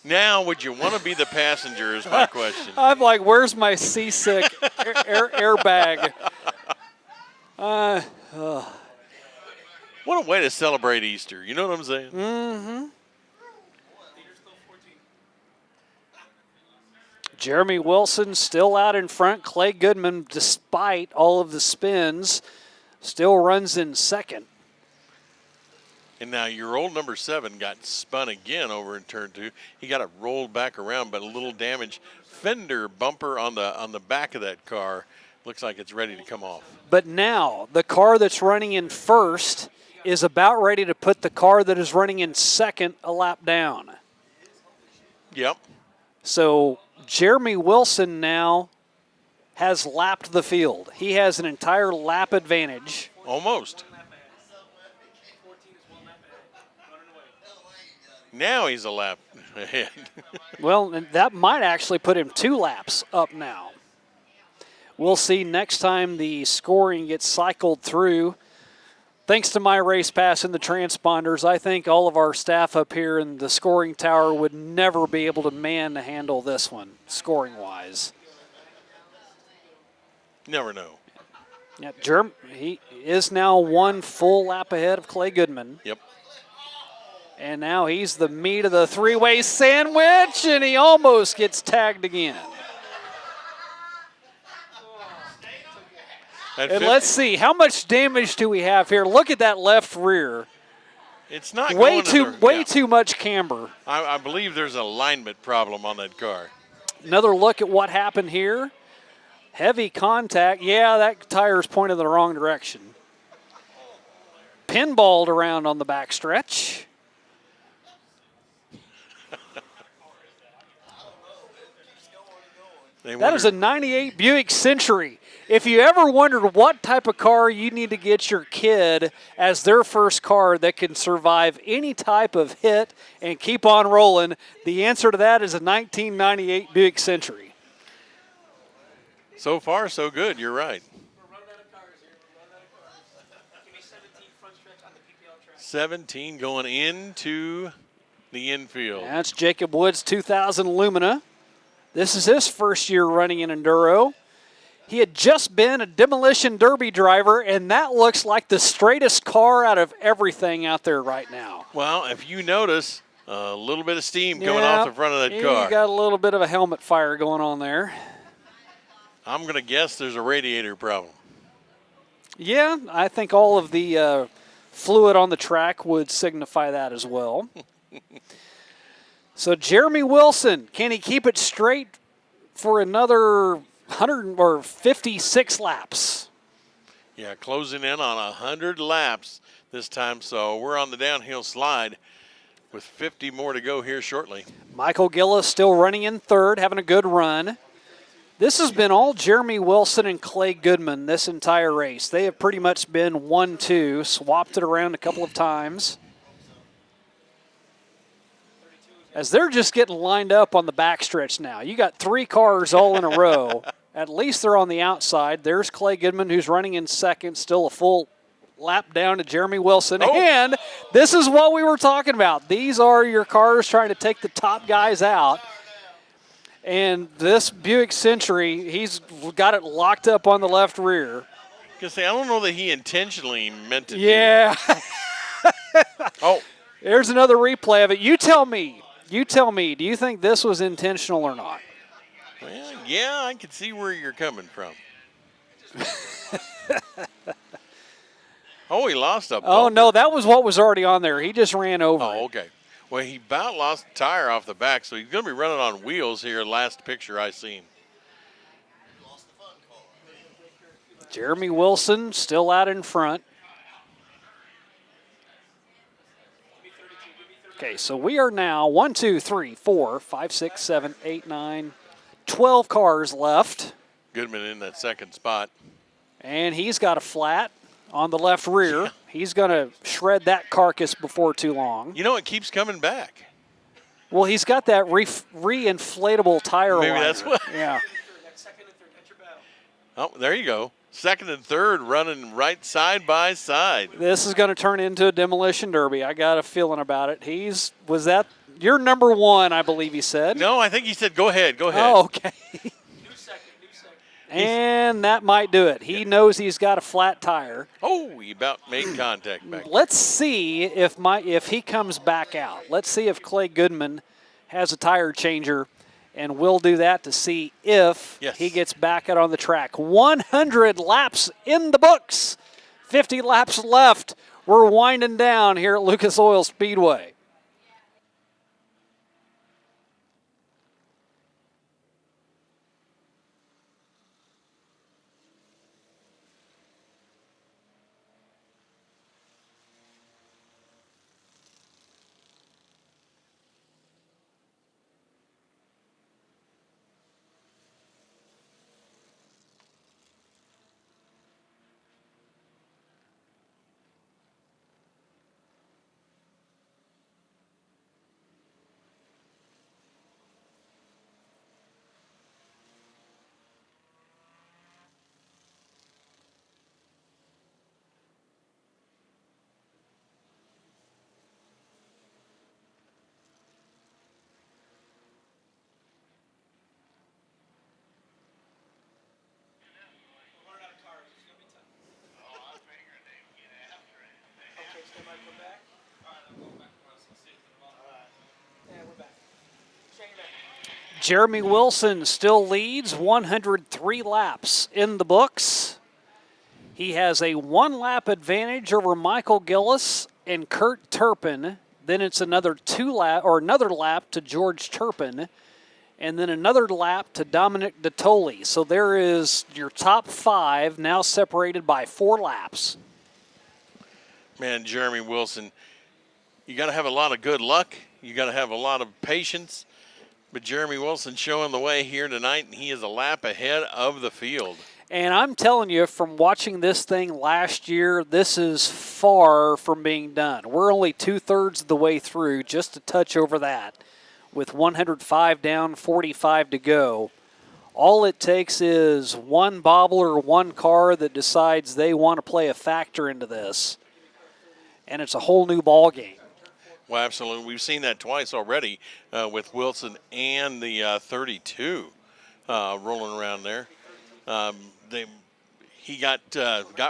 Now, would you want to be the passenger is my question. I'm like, where's my seasick airbag? What a way to celebrate Easter. You know what I'm saying? Mm-hmm. Jeremy Wilson still out in front. Clay Goodman, despite all of the spins, still runs in second. And now your old number 7 got spun again over in turn 2. He got it rolled back around, but a little damage. Fender bumper on the back of that car. Looks like it's ready to come off. But now the car that's running in first is about ready to put the car that is running in second a lap down. Yep. So Jeremy Wilson now has lapped the field. He has an entire lap advantage. Almost. Now he's a lap ahead. Well, that might actually put him 2 laps up now. We'll see next time the scoring gets cycled through. Thanks to my race pass and the transponders, I think all of our staff up here in the scoring tower would never be able to handle this one, scoring-wise. Never know. Yeah, he is now 1 full lap ahead of Clay Goodman. Yep. And now he's the meat of the 3-way sandwich, and he almost gets tagged again. And let's see, how much damage do we have here? Look at that left rear. It's not way going too too much camber. I believe there's an alignment problem on that car. Another look at what happened here. Heavy contact. Yeah, that tire's pointed the wrong direction. Pinballed around on the backstretch. That is a 98 Buick Century. If you ever wondered what type of car you need to get your kid as their first car that can survive any type of hit and keep on rolling, the answer to that is a 1998 Buick Century. So far, so good. You're right. 17 going into the infield. That's Jacob Wood's 2000 Lumina. This is his first year running an Enduro. He had just been a demolition derby driver, and that looks like the straightest car out of everything out there right now. Well, if you notice, a little bit of steam coming off the front of that car. You got a little bit of a helmet fire going on there. I'm going to guess there's a radiator problem. Yeah, I think all of the fluid on the track would signify that as well. So Jeremy Wilson, can he keep it straight for another 156 laps? Yeah, closing in on 100 laps this time. So we're on the downhill slide with 50 more to go here shortly. Michael Gillis still running in third, having a good run. This has been all Jeremy Wilson and Clay Goodman this entire race. They have pretty much been 1-2, swapped it around a couple of times. As they're just getting lined up on the backstretch now. You got three cars all in a row. At least they're on the outside. There's Clay Goodman, who's running in second, still a full lap down to Jeremy Wilson. Oh. And this is what we were talking about. These are your cars trying to take the top guys out. And this Buick Century, he's got it locked up on the left rear. I don't know that he intentionally meant to do Yeah. that. Oh. There's another replay of it. You tell me. Do you think this was intentional or not? Well, yeah, I can see where you're coming from. Oh, he lost a bumper. Oh, no, that was what was already on there. He just ran over Oh, it. okay. Well, he about lost the tire off the back, so he's going to be running on wheels here, last picture I seen. Jeremy Wilson still out in front. Okay, so we are now 1, 2, 3, 4, 5, 6, 7, 8, 9, 12 cars left. Goodman in that second spot. And he's got a flat on the left rear. He's going to shred that carcass before too long. You know, it keeps coming back. Well, he's got that re-inflatable tire Maybe liner. that's what. Yeah. Oh, there you go. Second and third running right side by side. This is going to turn into a demolition derby. I got a feeling about it. Was that your number one, I believe he said? No, I think he said, go ahead. Oh, okay. New second. And that might do it. He knows he's got a flat tire. Oh, he about made contact back. Let's see if he comes back out. Let's see if Clay Goodman has a tire changer, and we'll do that to see if he gets back out on the track. 100 laps in the books. 50 laps left. We're winding down here at Lucas Oil Speedway. Jeremy Wilson still leads, 103 laps in the books. He has a 1-lap advantage over Michael Gillis and Kurt Turpin. Then it's another lap to George Turpin, and then another lap to Dominic Dottoli. So there is your top 5 now separated by 4 laps. Man, Jeremy Wilson, you got to have a lot of good luck. You got to have a lot of patience. But Jeremy Wilson showing the way here tonight, and he is a lap ahead of the field. And I'm telling you, from watching this thing last year, this is far from being done. We're only 2/3 of the way through, just a touch over that, with 105 down, 45 to go. All it takes is one bobbler, one car that decides they want to play a factor into this, and it's a whole new ball game. Well, absolutely. We've seen that twice already with Wilson and the 32 rolling around there. He got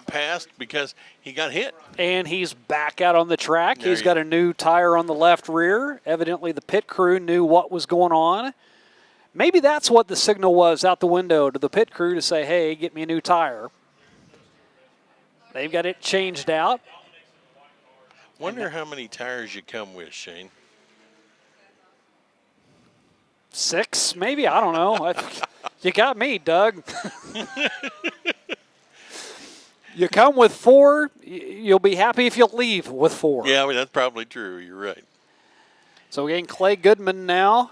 past because he got hit. And he's back out on the track. He's got a new tire on the left rear. Evidently the pit crew knew what was going on. Maybe that's what the signal was out the window to the pit crew to say, hey, get me a new tire. They've got it changed out. Wonder how many tires you come with, Shane. 6, maybe? I don't know. You got me, Doug. You come with 4, you'll be happy if you leave with 4. Yeah, that's probably true. You're right. So we're getting Clay Goodman now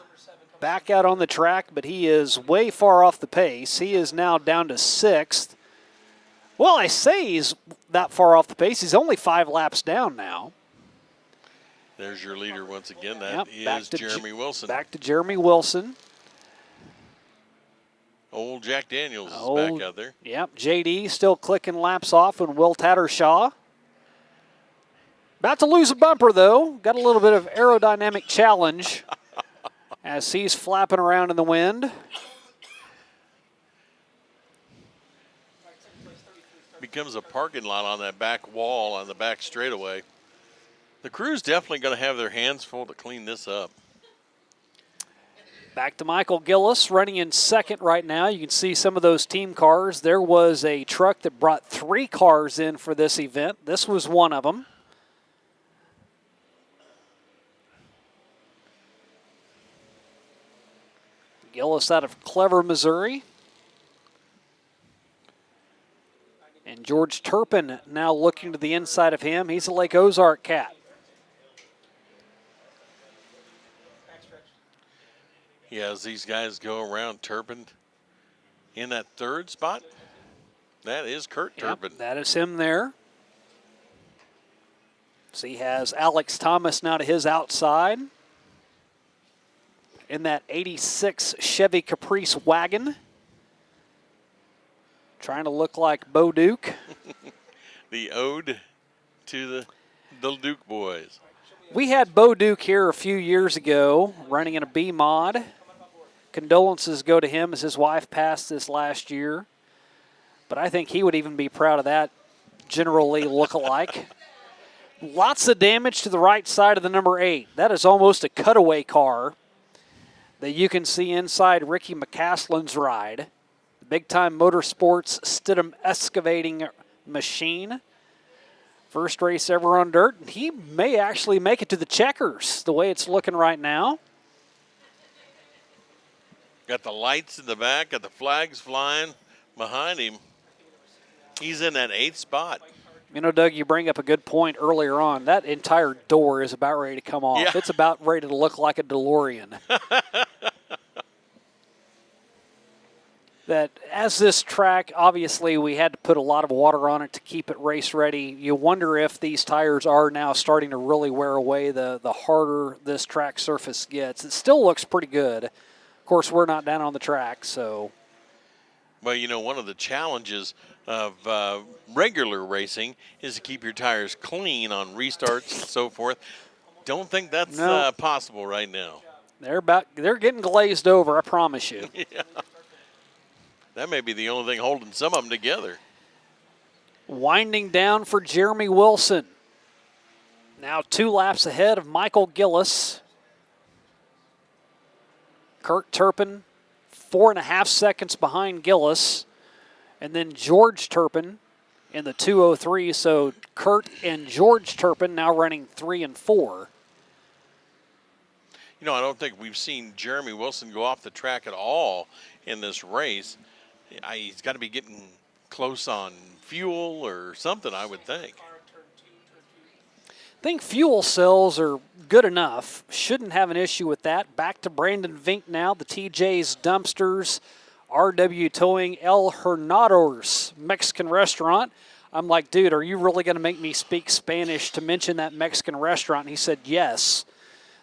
back out on the track, but he is way far off the pace. He is now down to 6th. Well, I say he's that far off the pace. He's only 5 laps down now. There's your leader once again. That is Jeremy Wilson. Back to Jeremy Wilson. Old Jack Daniels is back out there. Yep, JD still clicking laps off and Will Tattershaw. About to lose a bumper, though. Got a little bit of aerodynamic challenge as he's flapping around in the wind. Becomes a parking lot on that back wall on the back straightaway. The crew's definitely going to have their hands full to clean this up. Back to Michael Gillis running in 2nd right now. You can see some of those team cars. There was a truck that brought 3 cars in for this event. This was one of them. Gillis out of Clever, Missouri. And George Turpin now looking to the inside of him. He's a Lake Ozark cat. Yeah, as these guys go around, Turpin in that 3rd spot. That is Kurt Turpin. That is him there. So he has Alex Thomas now to his outside in that 86 Chevy Caprice wagon. Trying to look like Bo Duke. The ode to the Duke boys. We had Bo Duke here a few years ago running in a B mod. Condolences go to him as his wife passed this last year. But I think he would even be proud of that General Lee look-alike. Lots of damage to the right side of the number 8. That is almost a cutaway car that you can see inside Ricky McCaslin's ride. The big-time motorsports Stidham excavating machine. First race ever on dirt. He may actually make it to the checkers the way it's looking right now. Got the lights in the back, got the flags flying behind him. He's in that 8th spot. You know, Doug, you bring up a good point earlier on. That entire door is about ready to come off. Yeah. It's about ready to look like a DeLorean. That as this track, obviously we had to put a lot of water on it to keep it race ready. You wonder if these tires are now starting to really wear away the harder this track surface gets. It still looks pretty good. Of course, we're not down on the track, so. Well, you know, one of the challenges of regular racing is to keep your tires clean on restarts and so forth. Don't think that's possible right now. They're getting glazed over, I promise you. Yeah. That may be the only thing holding some of them together. Winding down for Jeremy Wilson. Now 2 laps ahead of Michael Gillis. Kurt Turpin, 4.5 seconds behind Gillis. And then George Turpin in the 203. So Kurt and George Turpin now running 3 and 4. You know, I don't think we've seen Jeremy Wilson go off the track at all in this race. He's got to be getting close on fuel or something, I would think. I think fuel cells are good enough. Shouldn't have an issue with that. Back to Brandon Vink now. The TJ's Dumpsters, RW Towing, El Hernado's Mexican restaurant. I'm like, dude, are you really going to make me speak Spanish to mention that Mexican restaurant? And he said yes.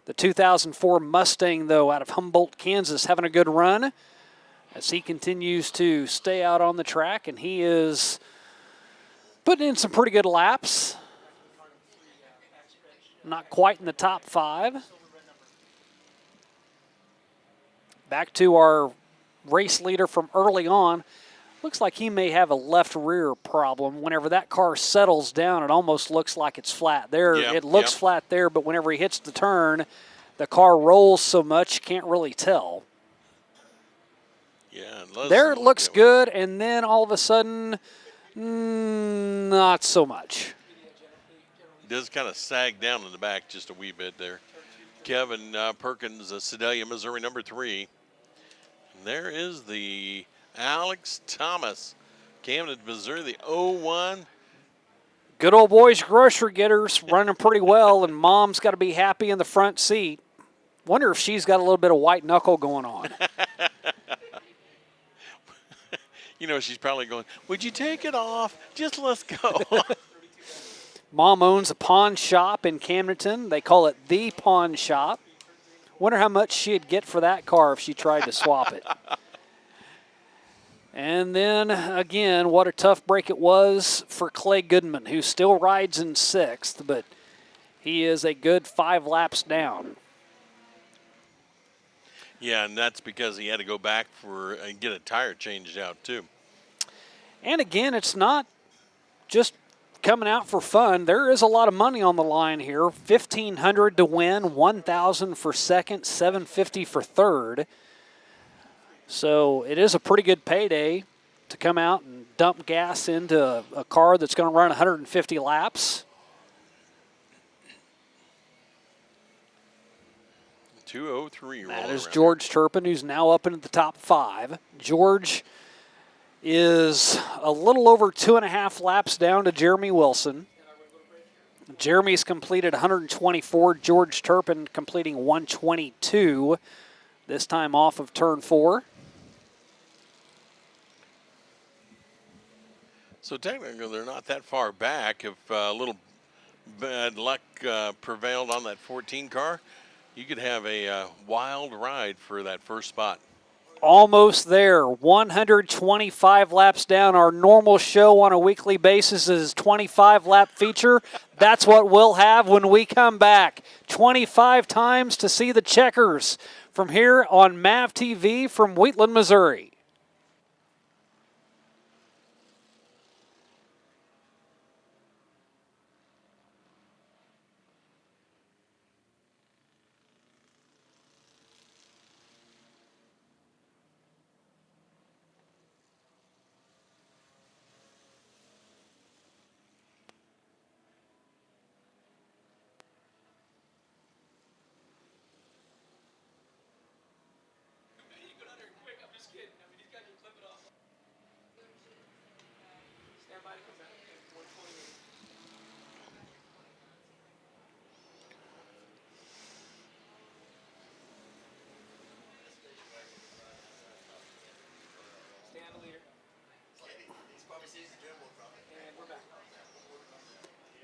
The 2004 Mustang, though, out of Humboldt, Kansas, having a good run as he continues to stay out on the track, and he is putting in some pretty good laps. Not quite in the top 5. Back to our race leader from early on. Looks like he may have a left rear problem. Whenever that car settles down, it almost looks like it's flat. It looks flat there, but whenever he hits the turn, the car rolls so much you can't really tell. Yeah, it looks good, and then all of a sudden, not so much. It does kind of sag down in the back just a wee bit there. Kevin Perkins, Sedalia, Missouri, number 3. And there is the Alex Thomas, Camden, Missouri, the 01. Good old boys grocery getters running pretty well, and Mom's got to be happy in the front seat. Wonder if she's got a little bit of white knuckle going on. You know, she's probably going, would you take it off? Just let's go. Mom owns a pawn shop in Camdenton. They call it the pawn shop. Wonder how much she'd get for that car if she tried to swap it. And then, again, what a tough break it was for Clay Goodman, who still rides in 6th, but he is a good 5 laps down. Yeah, and that's because he had to go back and get a tire changed out, too. And, again, it's not just coming out for fun. There is a lot of money on the line here. $1,500 to win, $1,000 for second, $750 for third. So it is a pretty good payday to come out and dump gas into a car that's going to run 150 laps. 203. That is George Turpin, who's now up into the top 5. George is a little over 2.5 laps down to Jeremy Wilson. Jeremy's completed 124. George Turpin completing 122, this time off of turn 4. So technically they're not that far back. If a little bad luck prevailed on that 14 car, you could have a wild ride for that first spot. Almost there. 125 laps down. Our normal show on a weekly basis is 25-lap feature. That's what we'll have when we come back. 25 times to see the checkers from here on MAV TV from Wheatland, Missouri.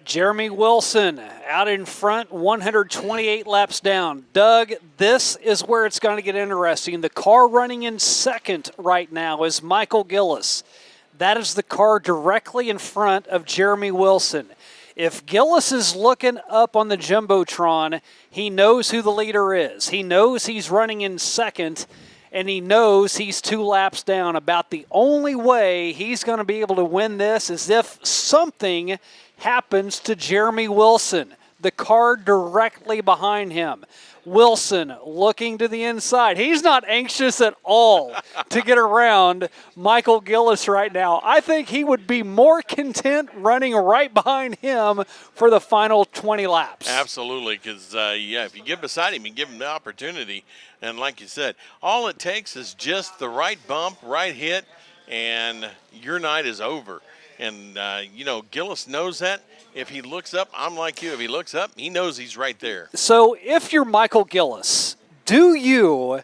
Jeremy Wilson out in front, 128 laps down. Doug, this is where it's going to get interesting. The car running in second right now is Michael Gillis. That is the car directly in front of Jeremy Wilson. If Gillis is looking up on the Jumbotron, he knows who the leader is. He knows he's running in second, and he knows he's 2 laps down. About the only way he's going to be able to win this is if something happens to Jeremy Wilson. the car directly behind him. Wilson looking to the inside. He's not anxious at all to get around Michael Gillis right now. I think he would be more content running right behind him for the final 20 laps. Absolutely, because, if you get beside him, you give him the opportunity. And like you said, all it takes is just the right bump, right hit, and your night is over. And, Gillis knows that. If he looks up, I'm like you. If he looks up, he knows he's right there. So if you're Michael Gillis, do you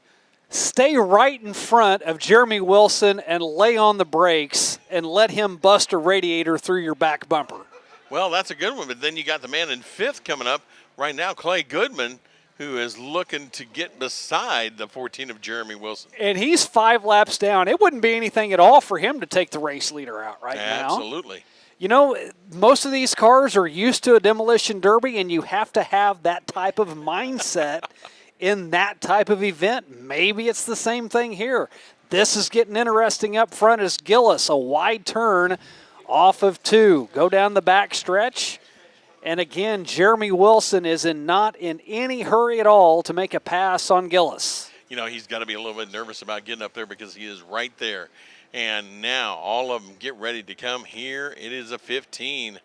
stay right in front of Jeremy Wilson and lay on the brakes and let him bust a radiator through your back bumper? Well, that's a good one. But then you got the man in fifth coming up right now, Clay Goodman, who is looking to get beside the 14 of Jeremy Wilson. And he's 5 laps down. It wouldn't be anything at all for him to take the race leader out right now. Absolutely. You know, most of these cars are used to a demolition derby, and you have to have that type of mindset in that type of event. Maybe it's the same thing here. This is getting interesting up front as Gillis, a wide turn off of 2. Go down the back stretch. And again, Jeremy Wilson is not in any hurry at all to make a pass on Gillis. He's got to be a little bit nervous about getting up there because he is right there. And now all of them get ready to come. Here it is a 15.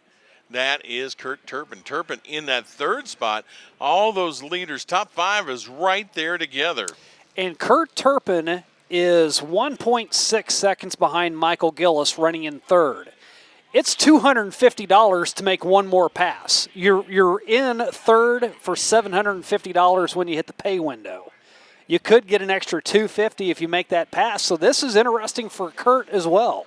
That is Kurt Turpin. Turpin in that third spot. All those leaders, top 5 is right there together. And Kurt Turpin is 1.6 seconds behind Michael Gillis running in third. It's $250 to make one more pass. You're in third for $750 when you hit the pay window. You could get an extra $250 if you make that pass. So this is interesting for Kurt as well.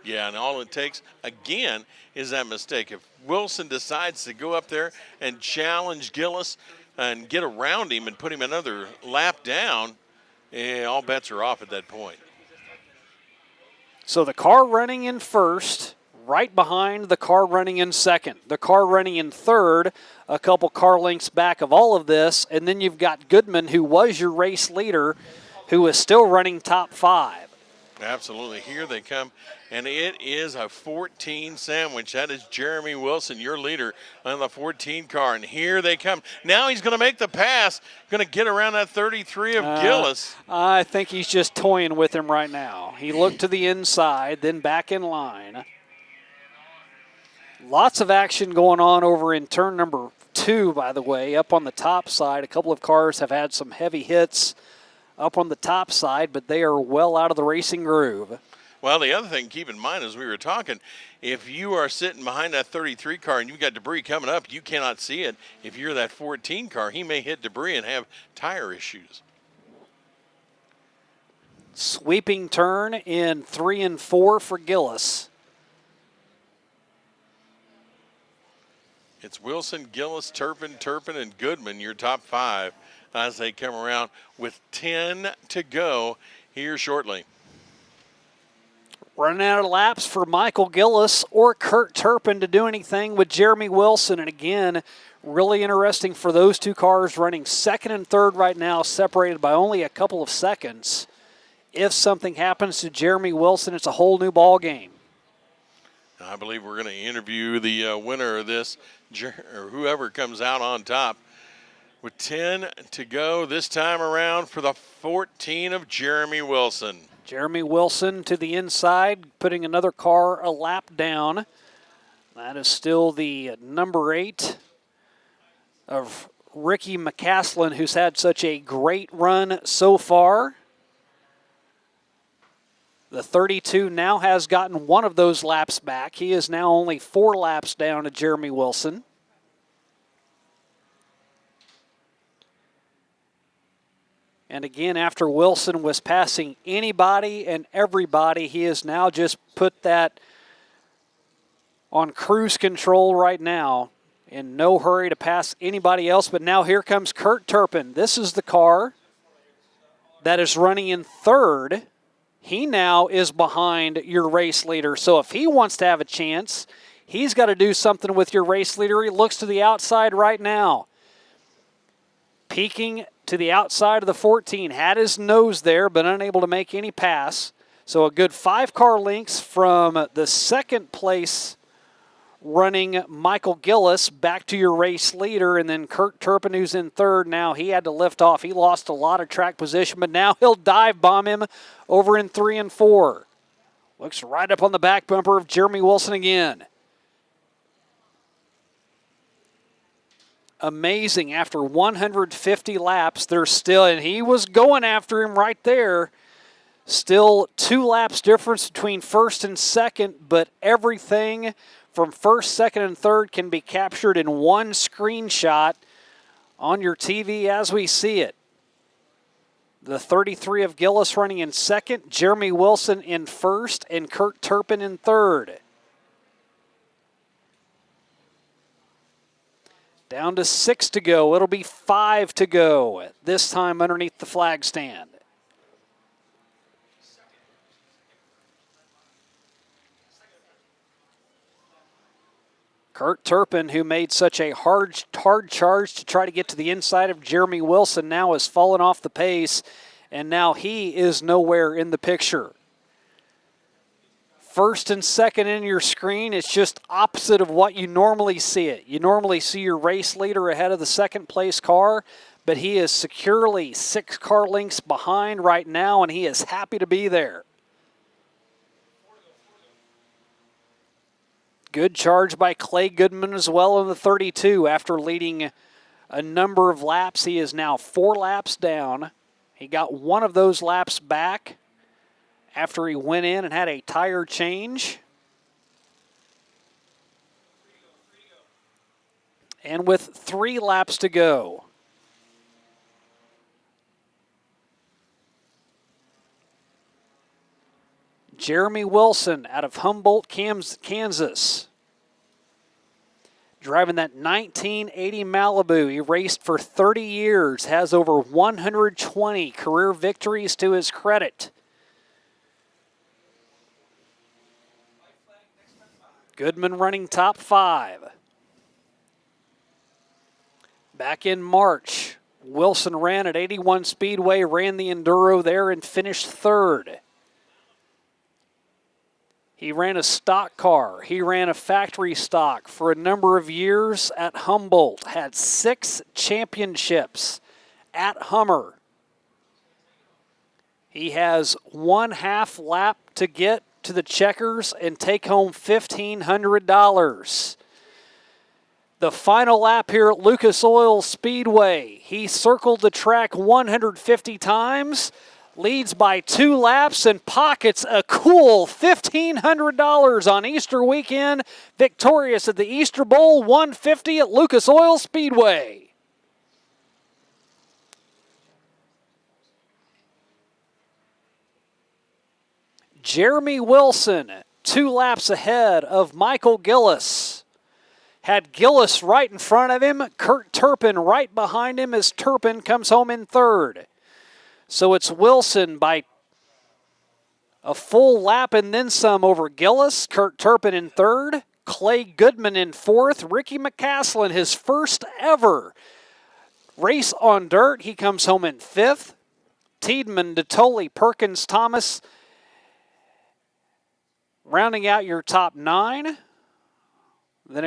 Yeah, and all it takes, again, is that mistake. If Wilson decides to go up there and challenge Gillis and get around him and put him another lap down, all bets are off at that point. So the car running in first, right behind the car running in second. The car running in third, a couple car lengths back of all of this. And then you've got Goodman, who was your race leader, who is still running top 5. Absolutely. Here they come. And it is a 14 sandwich. That is Jeremy Wilson, your leader on the 14 car. And here they come. Now he's going to make the pass. Going to get around that 33 of Gillis. I think he's just toying with him right now. He looked to the inside, then back in line. Lots of action going on over in turn number 2, by the way, up on the top side. A couple of cars have had some heavy hits up on the top side, but they are well out of the racing groove. Well, the other thing, keep in mind as we were talking, if you are sitting behind that 33 car and you've got debris coming up, you cannot see it. If you're that 14 car, he may hit debris and have tire issues. Sweeping turn in 3 and 4 for Gillis. It's Wilson, Gillis, Turpin, and Goodman, your top 5, as they come around with 10 to go here shortly. Running out of laps for Michael Gillis or Kurt Turpin to do anything with Jeremy Wilson. And again, really interesting for those two cars running second and third right now, separated by only a couple of seconds. If something happens to Jeremy Wilson, it's a whole new ball game. I believe we're going to interview the winner of this, or whoever comes out on top. With 10 to go this time around for the 14 of Jeremy Wilson. Jeremy Wilson to the inside, putting another car a lap down. That is still the number 8 of Ricky McCaslin, who's had such a great run so far. The 32 now has gotten one of those laps back. He is now only 4 laps down to Jeremy Wilson. And again, after Wilson was passing anybody and everybody, he has now just put that on cruise control right now. In no hurry to pass anybody else. But now here comes Kurt Turpin. This is the car that is running in third. He now is behind your race leader. So if he wants to have a chance, he's got to do something with your race leader. He looks to the outside right now. Peeking to the outside of the 14. Had his nose there, but unable to make any pass. So a good 5 car lengths from the second place running Michael Gillis back to your race leader, and then Kurt Turpin, who's in third. Now he had to lift off. He lost a lot of track position, but now he'll dive bomb him over in 3 and 4. Looks right up on the back bumper of Jeremy Wilson again. Amazing. After 150 laps, there's still, and he was going after him right there. Still 2 laps difference between first and second, but everything from first, second, and third can be captured in one screenshot on your TV as we see it. The 33 of Gillis running in second, Jeremy Wilson in first, and Kurt Turpin in third. Down to 6 to go. It'll be 5 to go, this time underneath the flag stand. Kurt Turpin, who made such a hard charge to try to get to the inside of Jeremy Wilson, now has fallen off the pace, and now he is nowhere in the picture. First and second in your screen, it's just opposite of what you normally see it. You normally see your race leader ahead of the second place car, but he is securely 6 car lengths behind right now, and he is happy to be there. Good charge by Clay Goodman as well in the 32. After leading a number of laps, he is now 4 laps down. He got one of those laps back after he went in and had a tire change. And with 3 laps to go, Jeremy Wilson out of Humboldt, Kansas. Driving that 1980 Malibu. He raced for 30 years, has over 120 career victories to his credit. Goodman running top 5. Back in March, Wilson ran at 81 Speedway, ran the Enduro there and finished 3rd. He ran a stock car. He ran a factory stock for a number of years at Humboldt. Had 6 championships at Hummer. He has 1/2 lap to get to the checkers and take home $1,500. The final lap here at Lucas Oil Speedway. He circled the track 150 times. Leads by 2 laps and pockets a cool $1,500 on Easter weekend. Victorious at the Easter Bowl 150 at Lucas Oil Speedway. Jeremy Wilson, 2 laps ahead of Michael Gillis. Had Gillis right in front of him, Kurt Turpin right behind him as Turpin comes home in 3rd. So it's Wilson by a full lap and then some over Gillis. Kurt Turpin in 3rd. Clay Goodman in 4th. Ricky McCaslin, his first ever race on dirt. He comes home in 5th. Tiedemann, DeToley, Perkins, Thomas rounding out your top 9.